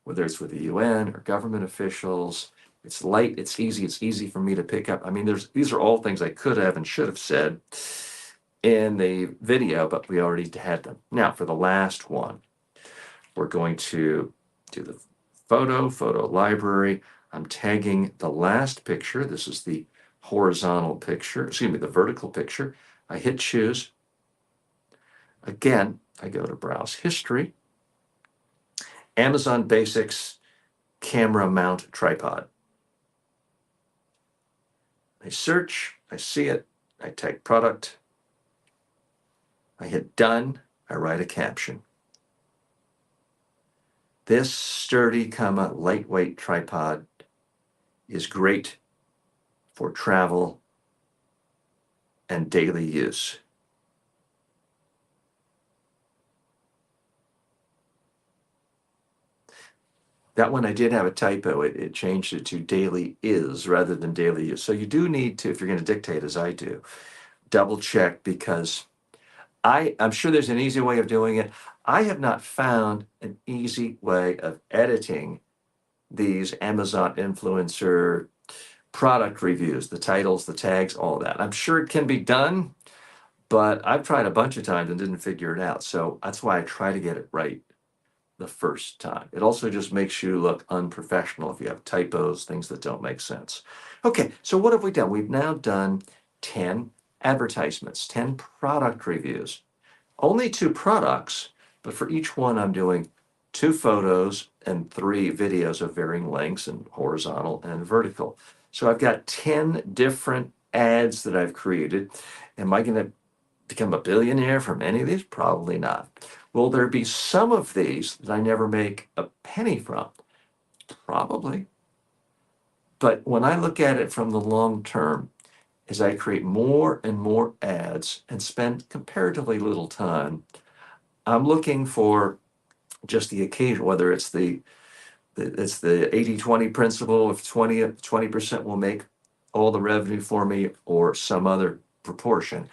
whether it's with the UN or government officials, it's light, it's easy for me to pick up. I mean, these are all things I could have and should have said in the video, but we already had them. Now, for the last one, we're going to do the photo library. I'm tagging the last picture. This is the horizontal picture, excuse me, the vertical picture. I hit choose. Again, I go to browse history. Amazon Basics camera mount tripod. I search, I see it, I tag product. I hit done, I write a caption. This sturdy, comma, lightweight tripod is great for travel and daily use. That one I did have a typo. It changed it to daily is rather than daily use. So you do need to, if you're going to dictate as I do, double check because I'm sure there's an easy way of doing it. I have not found an easy way of editing these Amazon influencer product reviews, the titles, the tags, all that. I'm sure it can be done, but I've tried a bunch of times and didn't figure it out. So that's why I try to get it right the first time. It also just makes you look unprofessional if you have typos, things that don't make sense. Okay, so what have we done? We've now done 10 advertisements, 10 product reviews. Only 2 products, but for each one I'm doing 2 photos and 3 videos of varying lengths and horizontal and vertical. So I've got 10 different ads that I've created. Am I going to become a billionaire from any of these? Probably not. Will there be some of these that I never make a penny from? Probably. But when I look at it from the long term, as I create more and more ads and spend comparatively little time, I'm looking for just the occasion, whether it's the 80-20 principle, if 20% will make all the revenue for me or some other proportion.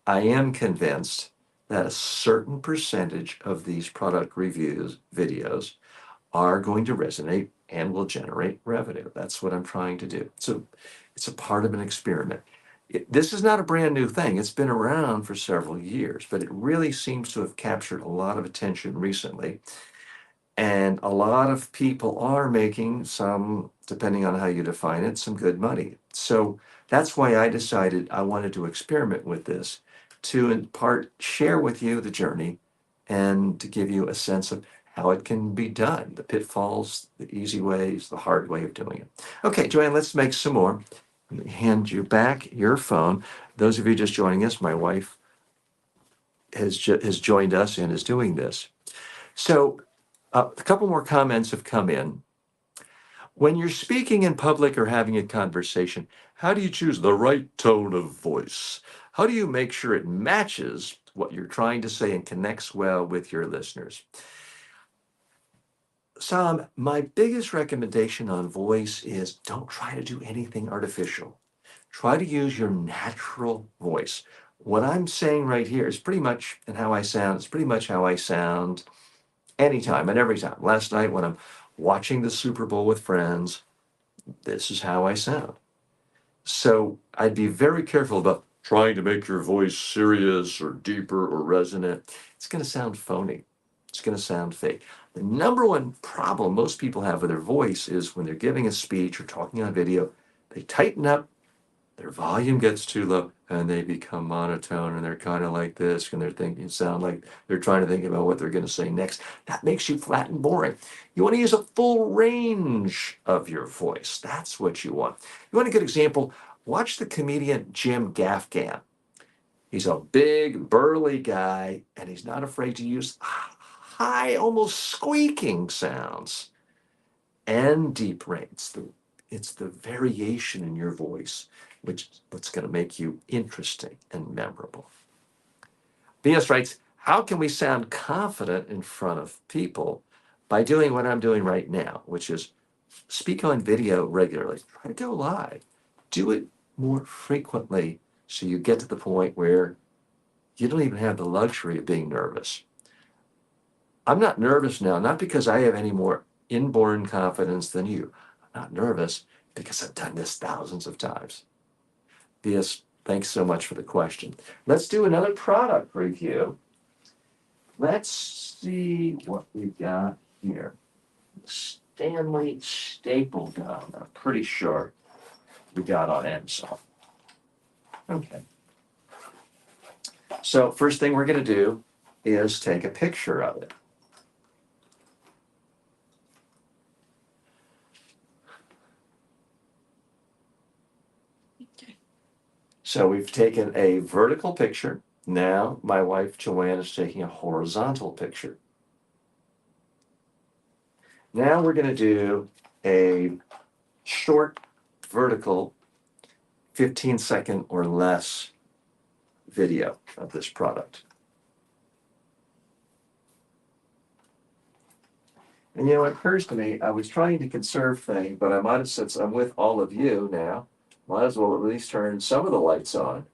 I am convinced that a certain percentage of these product reviews videos are going to resonate and will generate revenue. That's what I'm trying to do. So it's a part of an experiment. This is not a brand new thing. It's been around for several years, but it really seems to have captured a lot of attention recently. And a lot of people are making some, depending on how you define it, some good money. So that's why I decided I wanted to experiment with this to in part share with you the journey and to give you a sense of how it can be done, the pitfalls, the easy ways, the hard way of doing it. Okay, Joanne, let's make some more. Let me hand you back your phone. Those of you just joining us, my wife has joined us and is doing this. So a couple more comments have come in. When you're speaking in public or having a conversation, how do you choose the right tone of voice? How do you make sure it matches what you're trying to say and connects well with your listeners? Sam, my biggest recommendation on voice is don't try to do anything artificial. Try to use your natural voice. What I'm saying right here is pretty much, and how I sound, it's pretty much how I sound anytime and every time. Last night when I'm watching the Super Bowl with friends, this is how I sound. So I'd be very careful about trying to make your voice serious or deeper or resonant. It's going to sound phony. It's going to sound fake. The number one problem most people have with their voice is when they're giving a speech or talking on video, they tighten up, their volume gets too low, and they become monotone, and they're kind of like this, and they're thinking, sound like they're trying to think about what they're going to say next. That makes you flat and boring. You want to use a full range of your voice. That's what you want. You want a good example? Watch the comedian Jim Gaffigan. He's a big, burly guy, and he's not afraid to use high, almost squeaking sounds and deep range. It's the variation in your voice which what's going to make you interesting and memorable. Venus writes, how can we sound confident in front of people by doing what I'm doing right now, which is speak on video regularly. Try to go live. Do it more frequently so you get to the point where you don't even have the luxury of being nervous. I'm not nervous now, not because I have any more inborn confidence than you. I'm not nervous because I've done this thousands of times. Yes, thanks so much for the question. Let's do another product review. Let's see what we got here. Stanley staple gun. I'm pretty sure we got on Amazon. Okay. So first thing we're going to do is take a picture of it. Okay. So we've taken a vertical picture. Now my wife Joanne is taking a horizontal picture. Now we're going to do a short vertical 15-second or less video of this product. And it occurs to me, I was trying to conserve things, but I might have, since I'm with all of you now, might as well at least turn some of the lights on.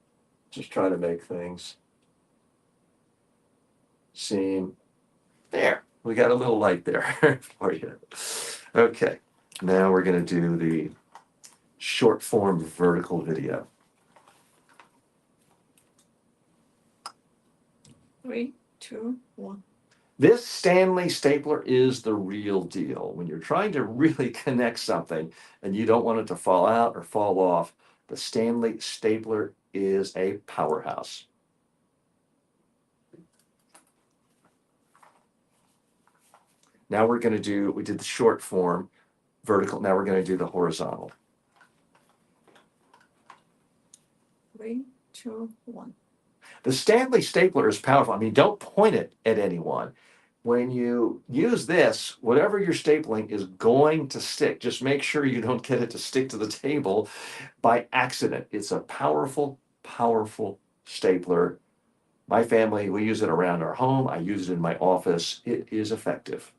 Just try to make things seem there. We got a little light there for you. Okay, now we're going to do the short form vertical video. 3, 2, 1. This Stanley stapler is the real deal. When you're trying to really connect something and you don't want it to fall out or fall off, the Stanley stapler is a powerhouse. Now we're going to do, we did the short form vertical, now we're going to do the horizontal. 3, 2, 1. The Stanley stapler is powerful. I mean, don't point it at anyone. When you use this, whatever you're stapling is going to stick. Just make sure you don't get it to stick to the table by accident. It's a powerful, powerful stapler. My family, we use it around our home. I use it in my office. It is effective.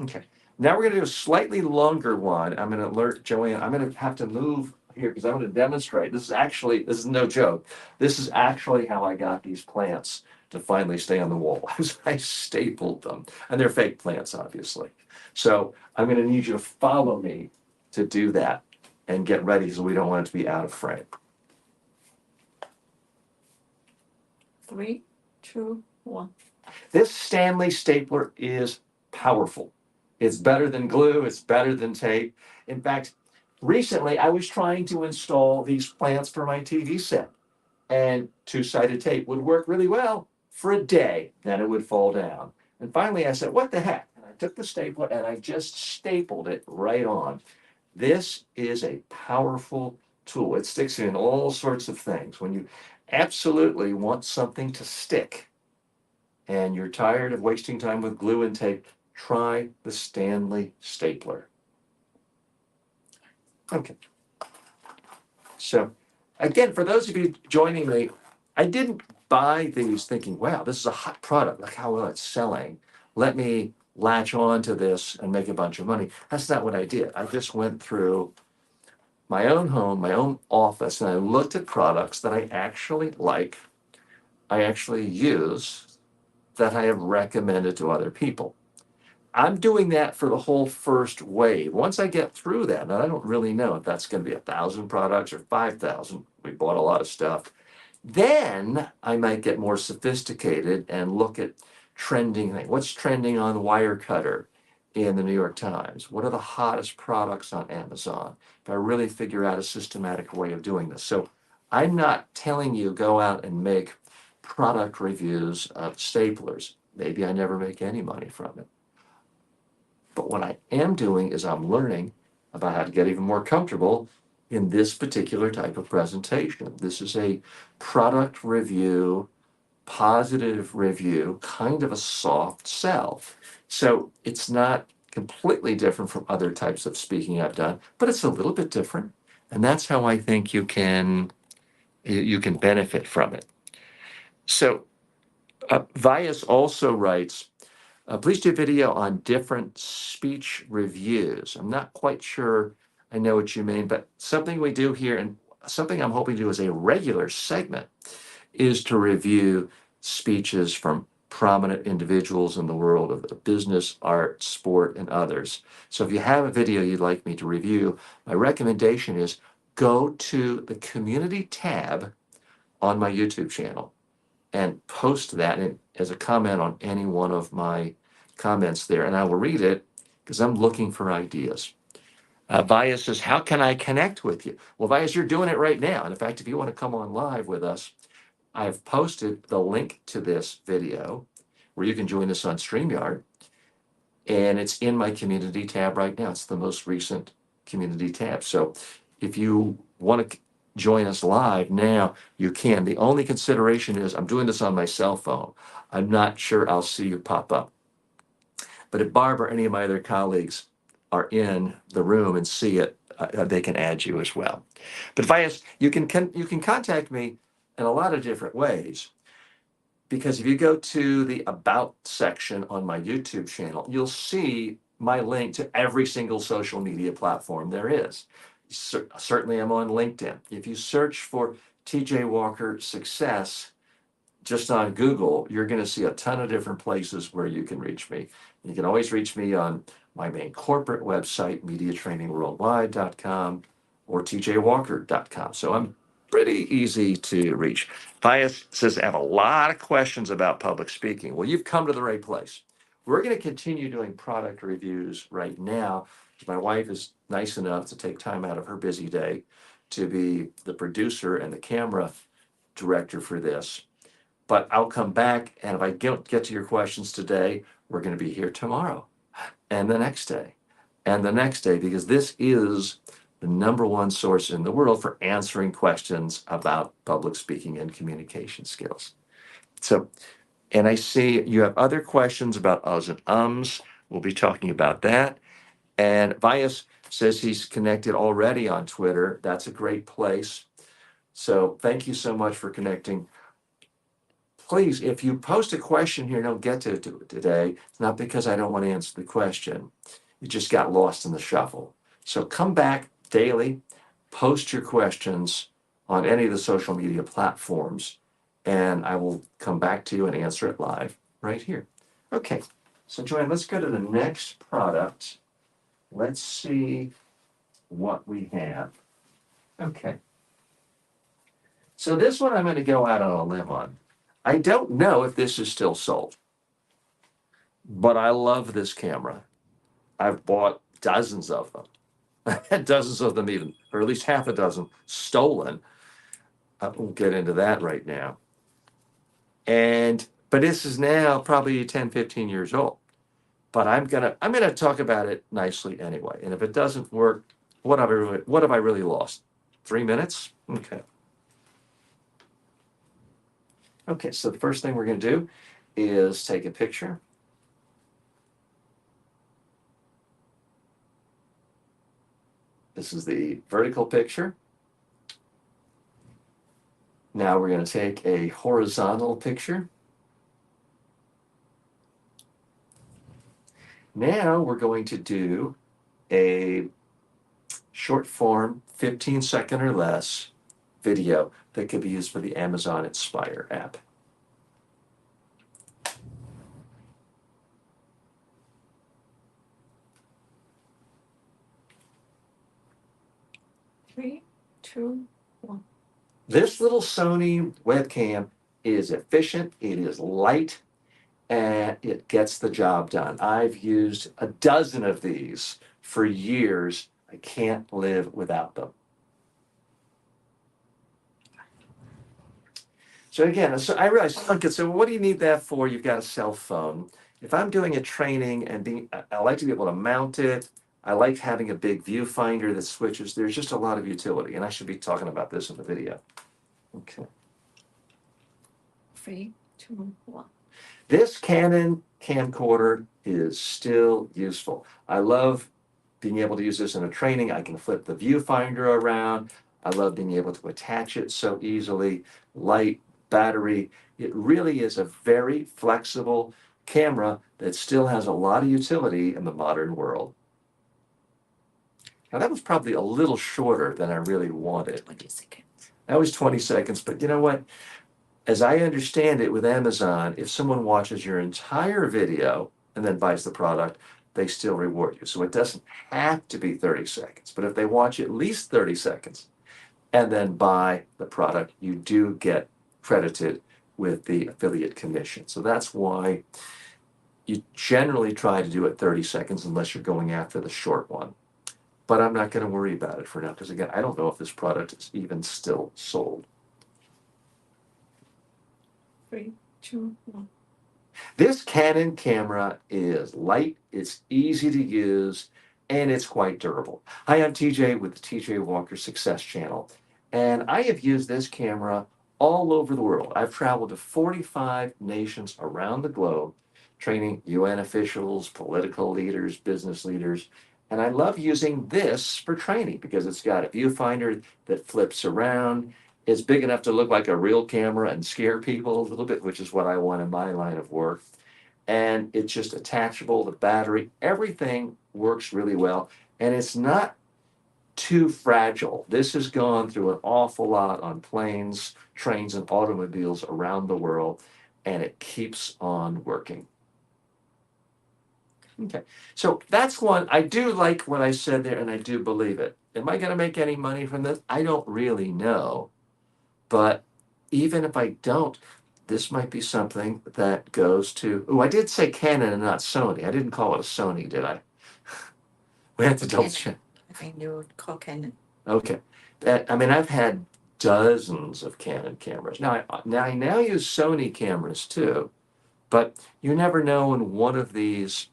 Okay. Now we're going to do a slightly longer one. I'm going to alert Joanne. I'm going to have to move here because I'm going to demonstrate. This is no joke. This is actually how I got these plants to finally stay on the wall. I stapled them, and they're fake plants, obviously. So I'm going to need you to follow me to do that and get ready because we don't want it to be out of frame. 3, 2, 1. This Stanley stapler is powerful. It's better than glue. It's better than tape. In fact, recently I was trying to install these plants for my TV set. And two-sided tape would work really well for a day, then it would fall down. And finally I said, what the heck? And I took the stapler and I just stapled it right on. This is a powerful tool. It sticks in all sorts of things. When you absolutely want something to stick and you're tired of wasting time with glue and tape, try the Stanley stapler. Okay. So again, for those of you joining me, I didn't buy these thinking, wow, this is a hot product. Look how well it's selling. Let me latch on to this and make a bunch of money. That's not what I did. I just went through my own home, my own office, and I looked at products that I actually like, I actually use, that I have recommended to other people. I'm doing that for the whole first wave. Once I get through that, and I don't really know if that's going to be 1,000 products or 5,000, we bought a lot of stuff. Then I might get more sophisticated and look at trending things. What's trending on Wirecutter in the New York Times? What are the hottest products on Amazon? If I really figure out a systematic way of doing this. So I'm not telling you go out and make product reviews of staplers. Maybe I never make any money from it. But what I am doing is I'm learning about how to get even more comfortable in this particular type of presentation. This is a product review, positive review, kind of a soft sell. So it's not completely different from other types of speaking I've done, but it's a little bit different. And that's how I think you can benefit from it. So Vyas also writes, please do a video on different speech reviews. I'm not quite sure I know what you mean, but something we do here and something I'm hoping to do as a regular segment is to review speeches from prominent individuals in the world of business, art, sport, and others. So if you have a video you'd like me to review, my recommendation is go to the community tab on my YouTube channel and post that as a comment on any one of my comments there, and I will read it because I'm looking for ideas. Vyas says, how can I connect with you? Well, Vyas, you're doing it right now. And in fact, if you want to come on live with us, I've posted the link to this video where you can join us on StreamYard. And it's in my community tab right now. It's the most recent community tab. So if you want to join us live now, you can. The only consideration is I'm doing this on my cell phone. I'm not sure I'll see you pop up. But if Barb or any of my other colleagues are in the room and see it, they can add you as well. But Vyas, you can contact me in a lot of different ways. Because if you go to the About section on my YouTube channel, you'll see my link to every single social media platform there is. Certainly, I'm on LinkedIn. If you search for TJ Walker Success just on Google, you're going to see a ton of different places where you can reach me. You can always reach me on my main corporate website, mediatrainingworldwide.com or tjwalker.com. So I'm pretty easy to reach. Pius says, I have a lot of questions about public speaking. Well, you've come to the right place. We're going to continue doing product reviews right now. My wife is nice enough to take time out of her busy day to be the producer and the camera director for this. But I'll come back, and if I get to your questions today, we're going to be here tomorrow and the next day and the next day, because this is the number one source in the world for answering questions about public speaking and communication skills. So, and I see you have other questions about uhs and ums. We'll be talking about that. And Vyas says he's connected already on Twitter. That's a great place. So thank you so much for connecting. Please, if you post a question here and don't get to it today, it's not because I don't want to answer the question. It just got lost in the shuffle. So come back daily, post your questions on any of the social media platforms, and I will come back to you and answer it live right here. Okay, so Joanne, let's go to the next product. Let's see what we have. Okay. So this one I'm going to go out on a limb on. I don't know if this is still sold, but I love this camera. I've bought dozens of them. I had dozens of them even, or at least half a dozen stolen. I won't get into that right now. But this is now probably 10, 15 years old. But I'm gonna talk about it nicely anyway. And if it doesn't work, what have I really lost? 3 minutes? Okay. Okay, so the first thing we're gonna do is take a picture. This is the vertical picture. Now we're going to take a horizontal picture. Now we're going to do a short form, 15-second or less video that could be used for the Amazon Inspire app. Three, two, one. This little Sony webcam is efficient, it is light, and it gets the job done. I've used a dozen of these for years. I can't live without them. So again, so I realize some kids say, well, what do you need that for? You've got a cell phone. If I'm doing a training and I like to be able to mount it. I like having a big viewfinder that switches. There's just a lot of utility, and I should be talking about this in the video. Okay. 3, 2, 1. This Canon camcorder is still useful. I love being able to use this in a training. I can flip the viewfinder around. I love being able to attach it so easily. Light, battery. It really is a very flexible camera that still has a lot of utility in the modern world. Now that was probably a little shorter than I really wanted. 20 seconds. That was 20 seconds, but you know what? As I understand it with Amazon, if someone watches your entire video and then buys the product, they still reward you. So it doesn't have to be 30 seconds, but if they watch at least 30 seconds and then buy the product, you do get credited with the affiliate commission. So that's why you generally try to do it 30 seconds unless you're going after the short one. But I'm not going to worry about it for now because, again, I don't know if this product is even still sold. 3, 2, 1. This Canon camera is light, it's easy to use, and it's quite durable. Hi, I'm TJ with the TJ Walker Success Channel, and I have used this camera all over the world. I've traveled to 45 nations around the globe, training UN officials, political leaders, business leaders, and I love using this for training because it's got a viewfinder that flips around. It's big enough to look like a real camera and scare people a little bit, which is what I want in my line of work. And it's just attachable, the battery, everything works really well. And it's not too fragile. This has gone through an awful lot on planes, trains, and automobiles around the world, and it keeps on working. Okay, so that's one. I do like what I said there, and I do believe it. Am I going to make any money from this? I don't really know. But even if I don't, this might be something that goes to, oh, I did say Canon and not Sony. I didn't call it a Sony, did I? We have to double check. I think you would call Canon. Okay. I mean, I've had dozens of Canon cameras. Now I now use Sony cameras too, but you never know when one of these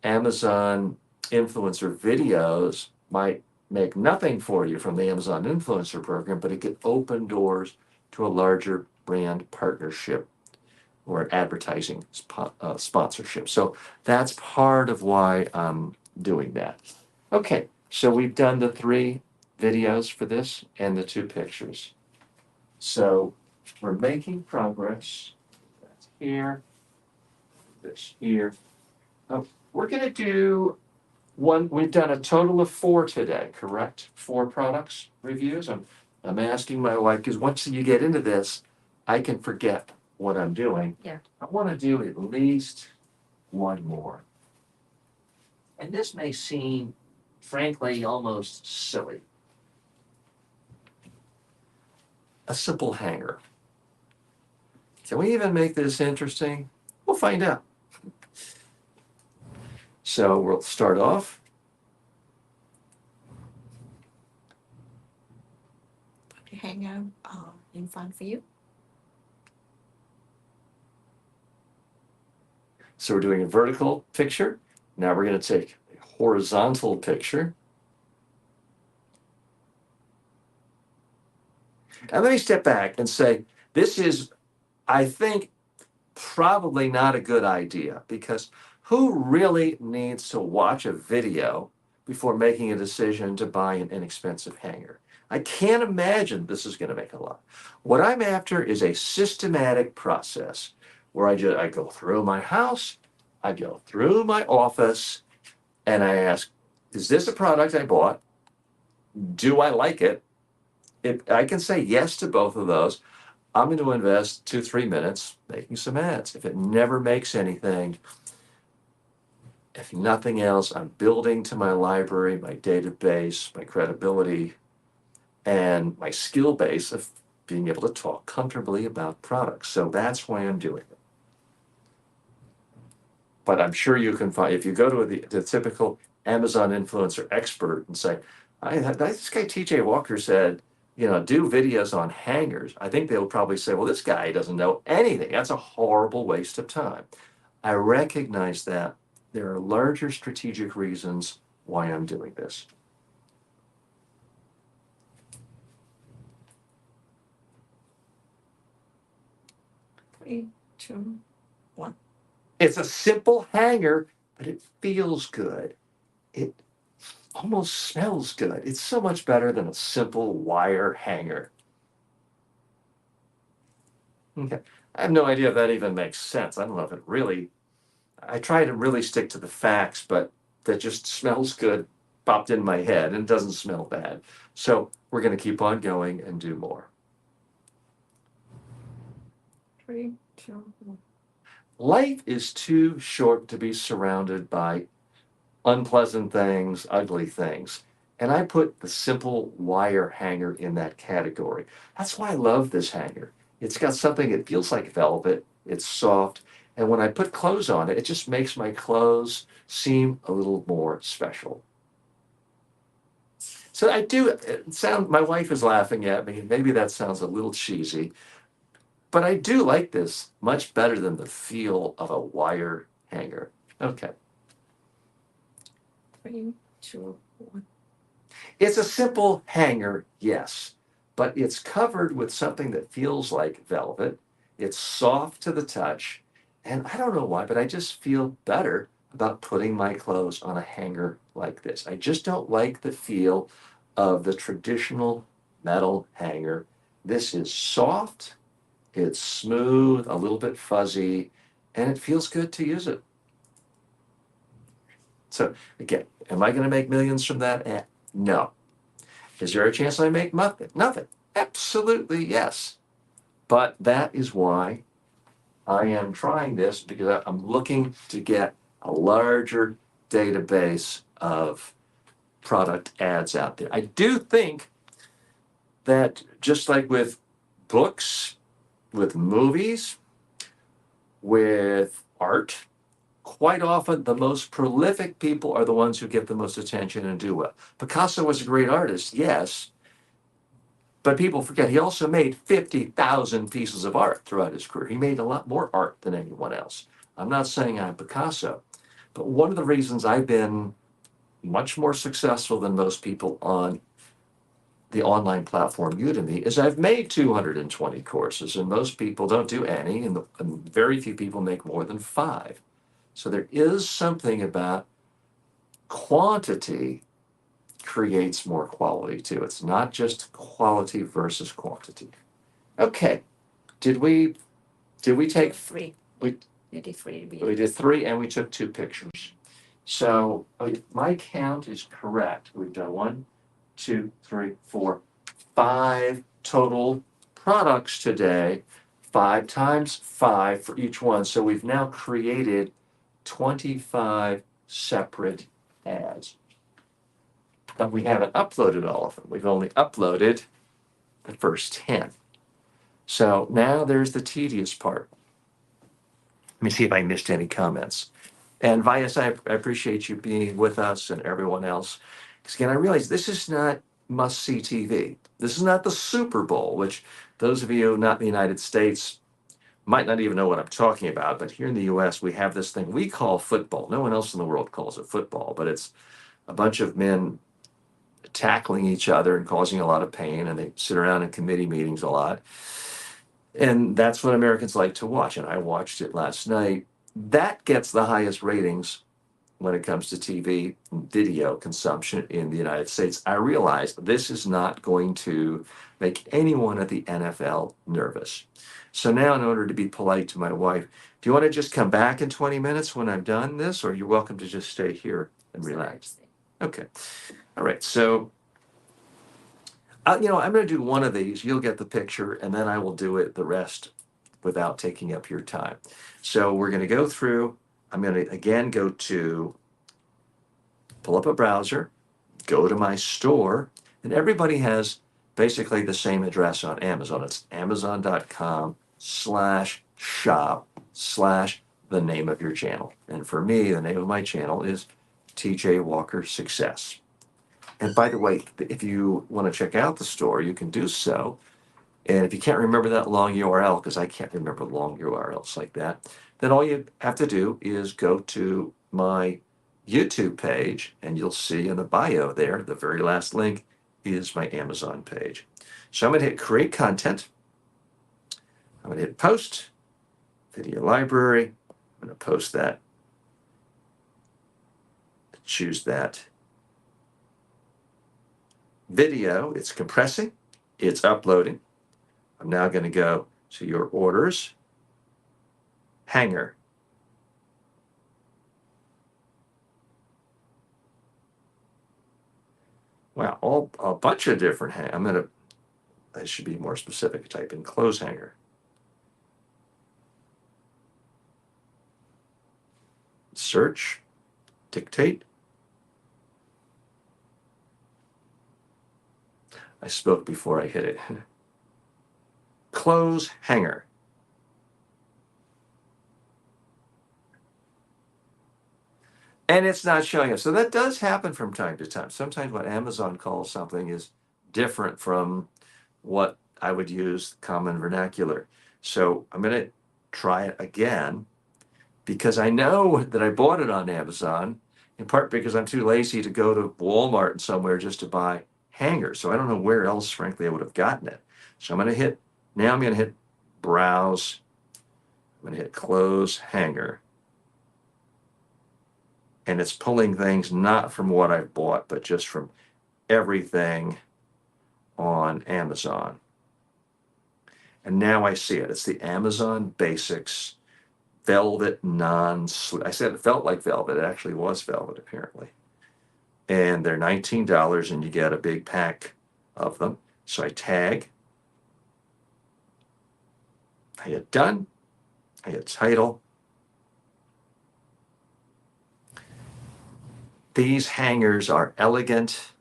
Amazon influencer videos might make nothing for you from the Amazon influencer program, but it could open doors to a larger brand partnership or an advertising sponsorship. So that's part of why I'm doing that. Okay, so we've done the 3 videos for this and the 2 pictures. So we're making progress. That's here, this here. Oh, we're going to do one. We've done a total of 4 today, correct? 4 products reviews. I'm asking my wife because once you get into this, I can forget what I'm doing. Yeah. I want to do at least one more. And this may seem, frankly, almost silly. A simple hanger. Can we even make this interesting? We'll find out. So we'll start off. Put your hanger in front for you. So we're doing a vertical picture. Now we're going to take a horizontal picture. And let me step back and say, this is, I think, probably not a good idea, because who really needs to watch a video before making a decision to buy an inexpensive hanger? I can't imagine this is going to make a lot. What I'm after is a systematic process where I go through my house, I go through my office, and I ask, is this a product I bought? Do I like it? If I can say yes to both of those, I'm going to invest 2-3 minutes making some ads. If it never makes anything, if nothing else, I'm building to my library, my database, my credibility, and my skill base of being able to talk comfortably about products. So that's why I'm doing it. But I'm sure you can find, if you go to the typical Amazon influencer expert and say, this guy TJ Walker said, do videos on hangers, I think they'll probably say, well, this guy doesn't know anything. That's a horrible waste of time. I recognize that there are larger strategic reasons why I'm doing this. Three, two, one. It's a simple hanger, but it feels good. It almost smells good. It's so much better than a simple wire hanger. Okay. I have no idea if that even makes sense. I don't know if it really, I try to really stick to the facts, but that just smells good popped in my head and it doesn't smell bad. So we're going to keep on going and do more. 3, 2, 1. Life is too short to be surrounded by unpleasant things, ugly things. And I put the simple wire hanger in that category. That's why I love this hanger. It's got something that feels like velvet, it's soft, and when I put clothes on it, it just makes my clothes seem a little more special. So I do my wife is laughing at me, and maybe that sounds a little cheesy, but I do like this much better than the feel of a wire hanger. Okay. 3, 2, 1. It's a simple hanger, yes, but it's covered with something that feels like velvet. It's soft to the touch, and I don't know why, but I just feel better about putting my clothes on a hanger like this. I just don't like the feel of the traditional metal hanger. This is soft, it's smooth, a little bit fuzzy, and it feels good to use it. So again, am I going to make millions from that? No. Is there a chance I make nothing? Nothing. Absolutely yes. But that is why I am trying this, because I'm looking to get a larger database of product ads out there. I do think that just like with books, with movies, with art, quite often the most prolific people are the ones who get the most attention and do well. Picasso was a great artist, yes, but people forget he also made 50,000 pieces of art throughout his career. He made a lot more art than anyone else. I'm not saying I'm Picasso, but one of the reasons I've been much more successful than most people on the online platform Udemy is I've made 220 courses, and most people don't do any, and very few people make more than 5. So there is something about quantity creates more quality too. It's not just quality versus quantity. Okay, did we take 3. we You did 3. we did 3 and we took 2 pictures. So my count is correct. We've done 1, 2, 3, 4, 5 total products today. 5 times 5 for each one. So we've now created 25 separate ads. But we haven't uploaded all of them. We've only uploaded the first 10. So now there's the tedious part. Let me see if I missed any comments. And Vyas, I appreciate you being with us and everyone else. Because again, I realize this is not must-see TV. This is not the Super Bowl, which those of you not in the United States might not even know what I'm talking about, but here in the US, we have this thing we call football. No one else in the world calls it football, but it's a bunch of men tackling each other and causing a lot of pain, and they sit around in committee meetings a lot. And that's what Americans like to watch. And I watched it last night. That gets the highest ratings when it comes to TV video consumption in the United States. I realize this is not going to make anyone at the NFL nervous. So now, in order to be polite to my wife, do you want to just come back in 20 minutes when I'm done this, or you're welcome to just stay here and relax? Okay. All right. So, I'm going to do one of these. You'll get the picture, and then I will do it the rest without taking up your time. So we're going to go through. I'm going to again pull up a browser, go to my store, and everybody has basically the same address on Amazon. It's amazon.com/shop/the name of your channel. And for me, the name of my channel is TJ Walker Success. And by the way, if you want to check out the store, you can do so. And if you can't remember that long URL, because I can't remember long URLs like that, then all you have to do is go to my YouTube page, and you'll see in the bio there, the very last link is my Amazon page. So I'm going to hit create content. I'm going to hit post, video library. I'm going to post that. Choose that video. It's compressing. It's uploading. I'm now going to go to your orders, hanger. Wow, a bunch of different I should be more specific. Type in clothes hanger. Search, dictate. I spoke before I hit it. Clothes hanger. And it's not showing up. So that does happen from time to time. Sometimes what Amazon calls something is different from what I would use common vernacular. So I'm going to try it again because I know that I bought it on Amazon, in part because I'm too lazy to go to Walmart and somewhere just to buy hangers. So I don't know where else, frankly, I would have gotten it. So I'm going to hit browse. I'm going to hit close hanger. And it's pulling things not from what I've bought, but just from everything on Amazon. And now I see it. It's the Amazon Basics Velvet Non-Slip. I said it felt like velvet. It actually was velvet, apparently. And they're $19, and you get a big pack of them. So I tag. I hit done. I hit title. These hangers are elegant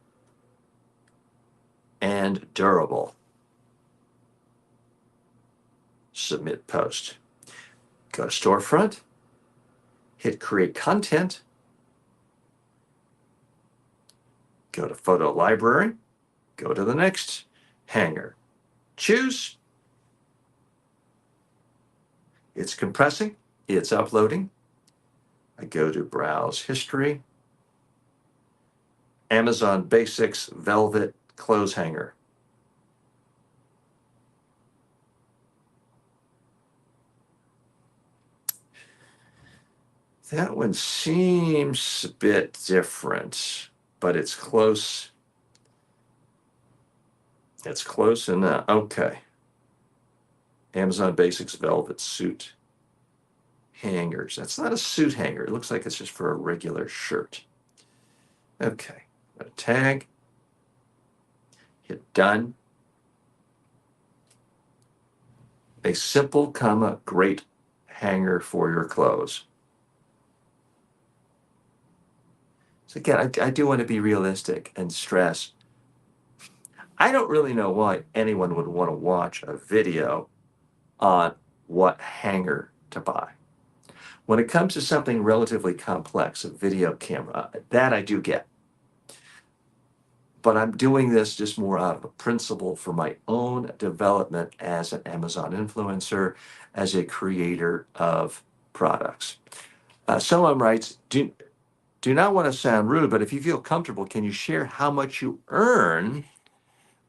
and durable. Submit post. Go to storefront, hit create content, go to photo library, go to the next hanger, choose. It's compressing, it's uploading. I go to browse history, Amazon Basics Velvet Clothes Hanger. That one seems a bit different, but it's close. It's close enough. Okay. Amazon Basics Velvet Suit Hangers. That's not a suit hanger. It looks like it's just for a regular shirt. Okay. Got a tag. Hit done. A simple, great hanger for your clothes. So again, I do want to be realistic and stress. I don't really know why anyone would want to watch a video on what hanger to buy. When it comes to something relatively complex, a video camera, that I do get. but I'm doing this just more out of a principle for my own development as an Amazon influencer, as a creator of products. Someone writes, do not want to sound rude, but if you feel comfortable, can you share how much you earn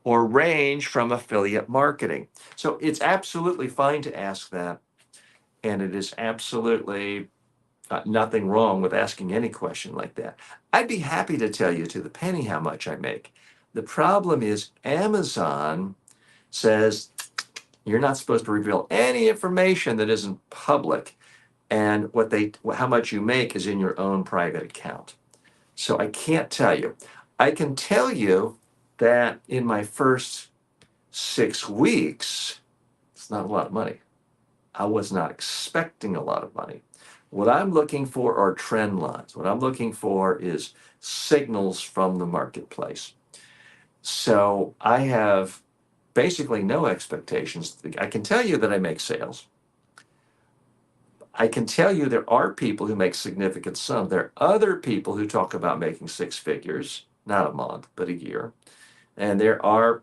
or range from affiliate marketing? So it's absolutely fine to ask that. And it is absolutely nothing wrong with asking any question like that. I'd be happy to tell you to the penny how much I make. The problem is Amazon says you're not supposed to reveal any information that isn't public, and how much you make is in your own private account. So I can't tell you. I can tell you that in my first 6 weeks, it's not a lot of money. I was not expecting a lot of money. What I'm looking for are trend lines. What I'm looking for is signals from the marketplace. So I have basically no expectations. I can tell you that I make sales. I can tell you there are people who make significant sums. There are other people who talk about making six figures, not a month, but a year. And there are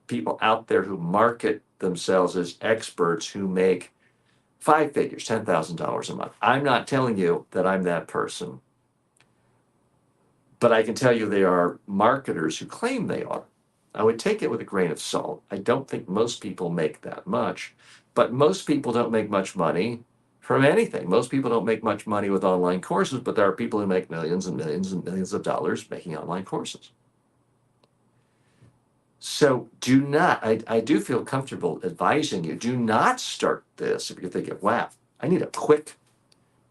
people out there who market themselves as experts who make five figures, $10,000 a month. I'm not telling you that I'm that person, but I can tell you there are marketers who claim they are. I would take it with a grain of salt. I don't think most people make that much, but most people don't make much money from anything. Most people don't make much money with online courses, but there are people who make millions and millions and millions of dollars making online courses. So I do feel comfortable advising you, do not start this if you're thinking, wow, I need a quick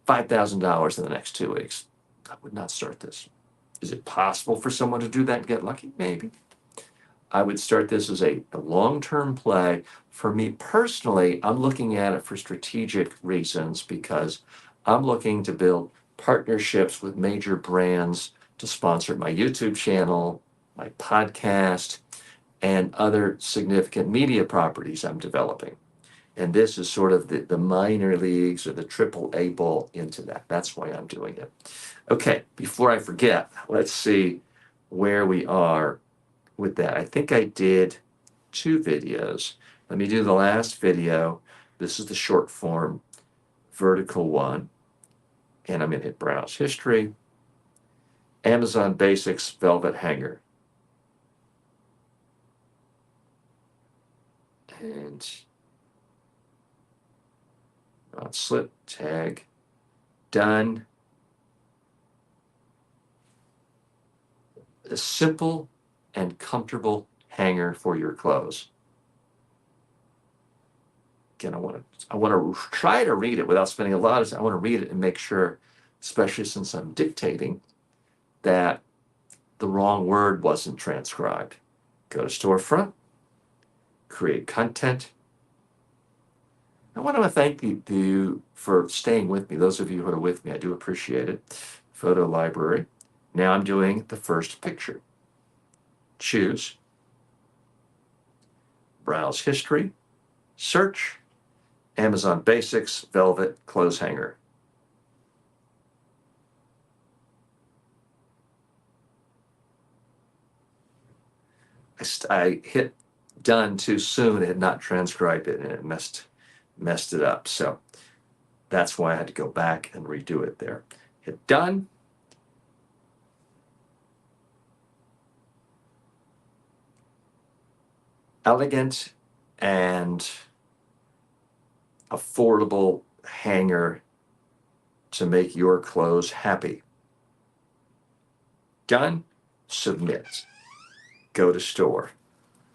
$5,000 in the next 2 weeks. I would not start this. Is it possible for someone to do that and get lucky? Maybe. I would start this as a long-term play. For me personally, I'm looking at it for strategic reasons because I'm looking to build partnerships with major brands to sponsor my YouTube channel, my podcast, and other significant media properties I'm developing. And this is sort of the minor leagues or the triple A ball into that. That's why I'm doing it. Okay, before I forget, let's see where we are with that. I think I did 2 videos. Let me do the last video. This is the short form vertical one. And I'm going to hit browse history. Amazon Basics velvet hanger. And slip tag done. A simple and comfortable hanger for your clothes. Again, I want to try to read it without spending a lot of time. I want to read it and make sure, especially since I'm dictating, that the wrong word wasn't transcribed. Go to storefront, create content. I want to thank you for staying with me. Those of you who are with me, I do appreciate it. Photo library. Now I'm doing the first picture. Choose, browse history, search, Amazon Basics velvet clothes hanger. I hit done too soon. It had not transcribed it and it messed it up. So that's why I had to go back and redo it there. Hit done. Elegant and affordable hanger to make your clothes happy. Done. Submit. Go to store.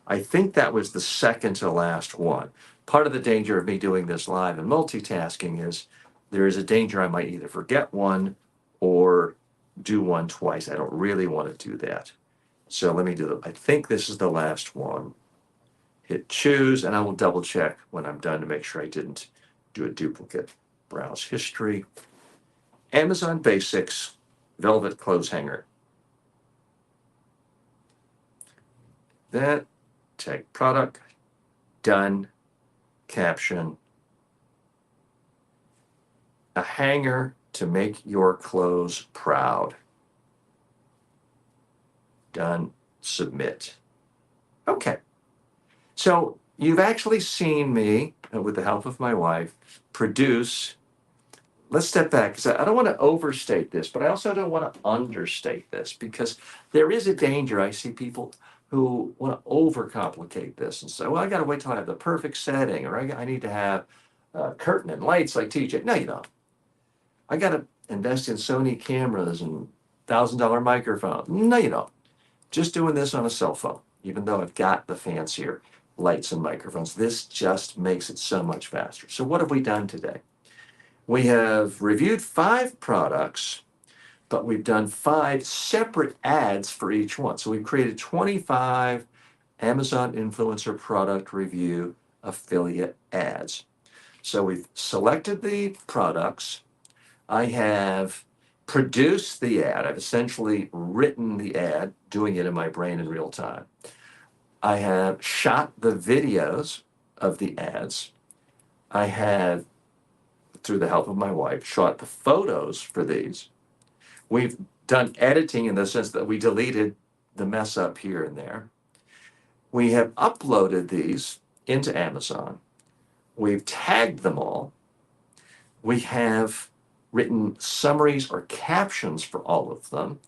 I think that was the second to last one. Part of the danger of me doing this live and multitasking is there is a danger I might either forget one or do one twice. I don't really want to do that. So let me do it. I think this is the last one. Hit choose, and I will double check when I'm done to make sure I didn't do a duplicate. Browse history. Amazon Basics velvet clothes hanger. That, tag product, done, caption. A hanger to make your clothes proud. Done. submit. Okay. So you've actually seen me, with the help of my wife, produce. Let's step back because I don't want to overstate this, but I also don't want to understate this because there is a danger. I see people who want to overcomplicate this and say, well, I got to wait till I have the perfect setting, or I need to have a curtain and lights like TJ. No, you don't. I got to invest in Sony cameras and $1,000 microphones. No, you don't. Just doing this on a cell phone, even though I've got the fancier lights and microphones. This just makes it so much faster. So what have we done today? We have reviewed 5 products, but we've done 5 separate ads for each one. So we've created 25 Amazon influencer product review affiliate ads. So we've selected the products. I have produced the ad. I've essentially written the ad, doing it in my brain in real time. I have shot the videos of the ads. I have, through the help of my wife, shot the photos for these. We've done editing in the sense that we deleted the mess up here and there. We have uploaded these into Amazon. We've tagged them all. We have written summaries or captions for all of them,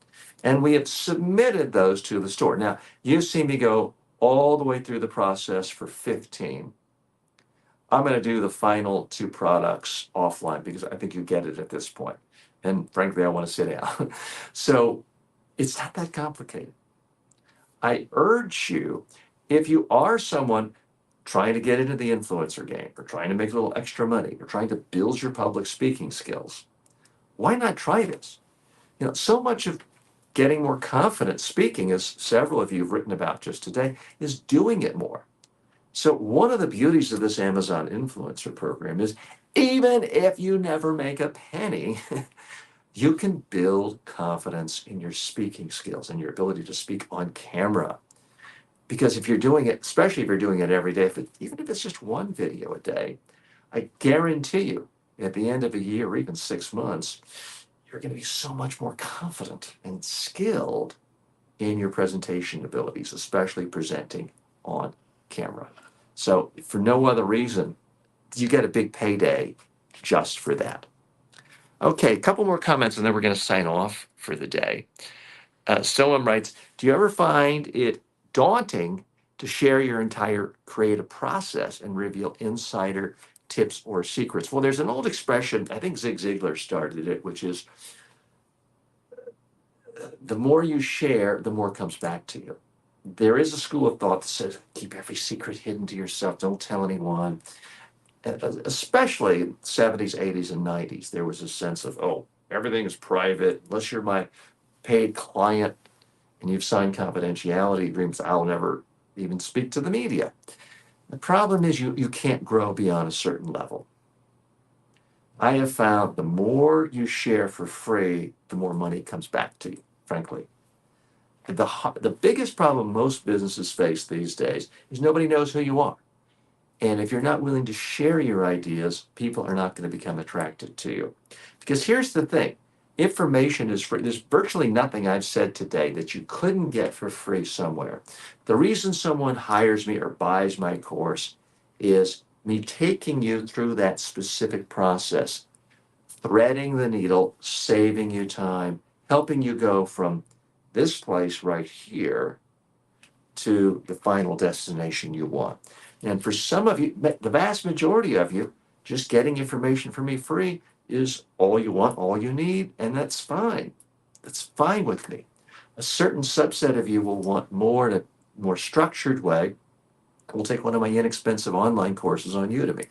and we have submitted those to the store. Now, you've seen me go all the way through the process for 15. I'm going to do the final 2 products offline because I think you get it at this point. And frankly, I want to sit down. So it's not that complicated. I urge you, if you are someone trying to get into the influencer game or trying to make a little extra money or trying to build your public speaking skills, why not try this? So much of getting more confident speaking, as several of you have written about just today, is doing it more. So one of the beauties of this Amazon influencer program is even if you never make a penny, you can build confidence in your speaking skills and your ability to speak on camera. Because if you're doing it, especially if you're doing it every day, even if it's just one video a day, I guarantee you at the end of a year or even 6 months, you're going to be so much more confident and skilled in your presentation abilities, especially presenting on camera. So for no other reason, you get a big payday just for that. Okay, a couple more comments and then we're going to sign off for the day. Someone writes, do you ever find it daunting to share your entire creative process and reveal insider tips or secrets? Well, there's an old expression, I think Zig Ziglar started it, which is the more you share, the more comes back to you. There is a school of thought that says, keep every secret hidden to yourself, don't tell anyone. Especially 70s, 80s, and 90s, there was a sense of, oh, everything is private. Unless you're my paid client and you've signed confidentiality agreements, I'll never even speak to the media. The problem is you can't grow beyond a certain level. I have found the more you share for free, the more money comes back to you, frankly. The biggest problem most businesses face these days is nobody knows who you are. And if you're not willing to share your ideas, people are not going to become attracted to you. Because here's the thing, information is free. There's virtually nothing I've said today that you couldn't get for free somewhere. The reason someone hires me or buys my course is me taking you through that specific process, threading the needle, saving you time, helping you go from this place right here to the final destination you want. And for some of you, the vast majority of you, just getting information from me free is all you want, all you need, and that's fine. That's fine with me. A certain subset of you will want more in a more structured way. We'll take one of my inexpensive online courses on Udemy.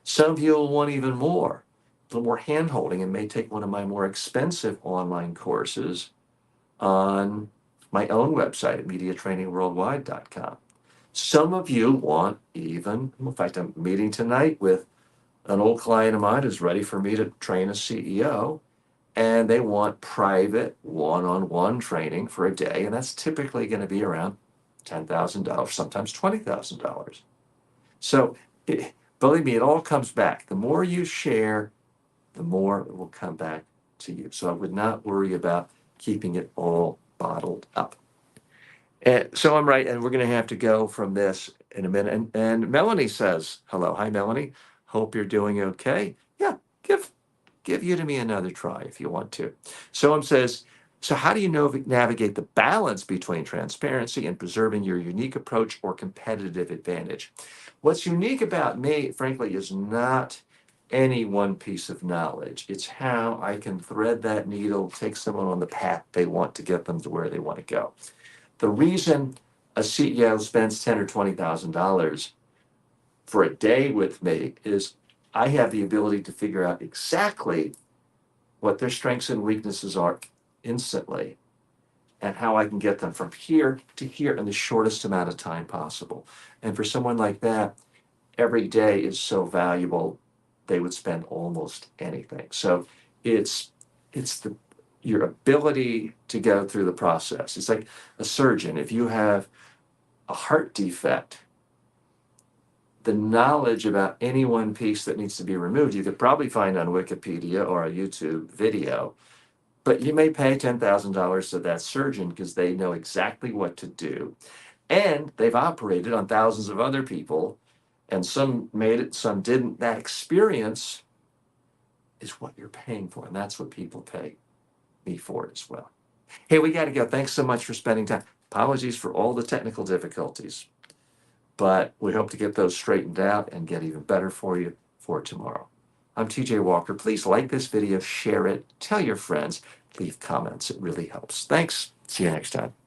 Some of you will want even more, a little more hand-holding, and may take one of my more expensive online courses on my own website at mediatrainingworldwide.com. Some of you want even, in fact, I'm meeting tonight with an old client of mine who's ready for me to train a CEO, and they want private one-on-one training for a day, and that's typically going to be around $10,000, sometimes $20,000. So believe me, it all comes back. The more you share, the more it will come back to you. So I would not worry about keeping it all bottled up. And so I'm right, and we're going to have to go from this in a minute. And Melanie says, "Hello, hi Melanie. Hope you're doing okay. Yeah, give Udemy another try if you want to." Soam says, "So how do you navigate the balance between transparency and preserving your unique approach or competitive advantage?" What's unique about me, frankly, is not any one piece of knowledge. It's how I can thread that needle, take someone on the path they want to get them to where they want to go. The reason a CEO spends ten or $20,000 for a day with me is I have the ability to figure out exactly what their strengths and weaknesses are instantly and how I can get them from here to here in the shortest amount of time possible. And for someone like that, every day is so valuable, they would spend almost anything. So it's it's the your ability to go through the process. It's like a surgeon. If you have a heart defect, the knowledge about any one piece that needs to be removed, you could probably find on Wikipedia or a YouTube video, but you may pay $10,000 to that surgeon because they know exactly what to do. And they've operated on thousands of other people, and some made it, some didn't. That experience is what you're paying for, and that's what people pay me for as well. Hey, we got to go. Thanks so much for spending time. Apologies for all the technical difficulties, but we hope to get those straightened out and get even better for you for tomorrow. I'm TJ Walker. Please like this video, share it, tell your friends, leave comments. It really helps. Thanks. See you next time.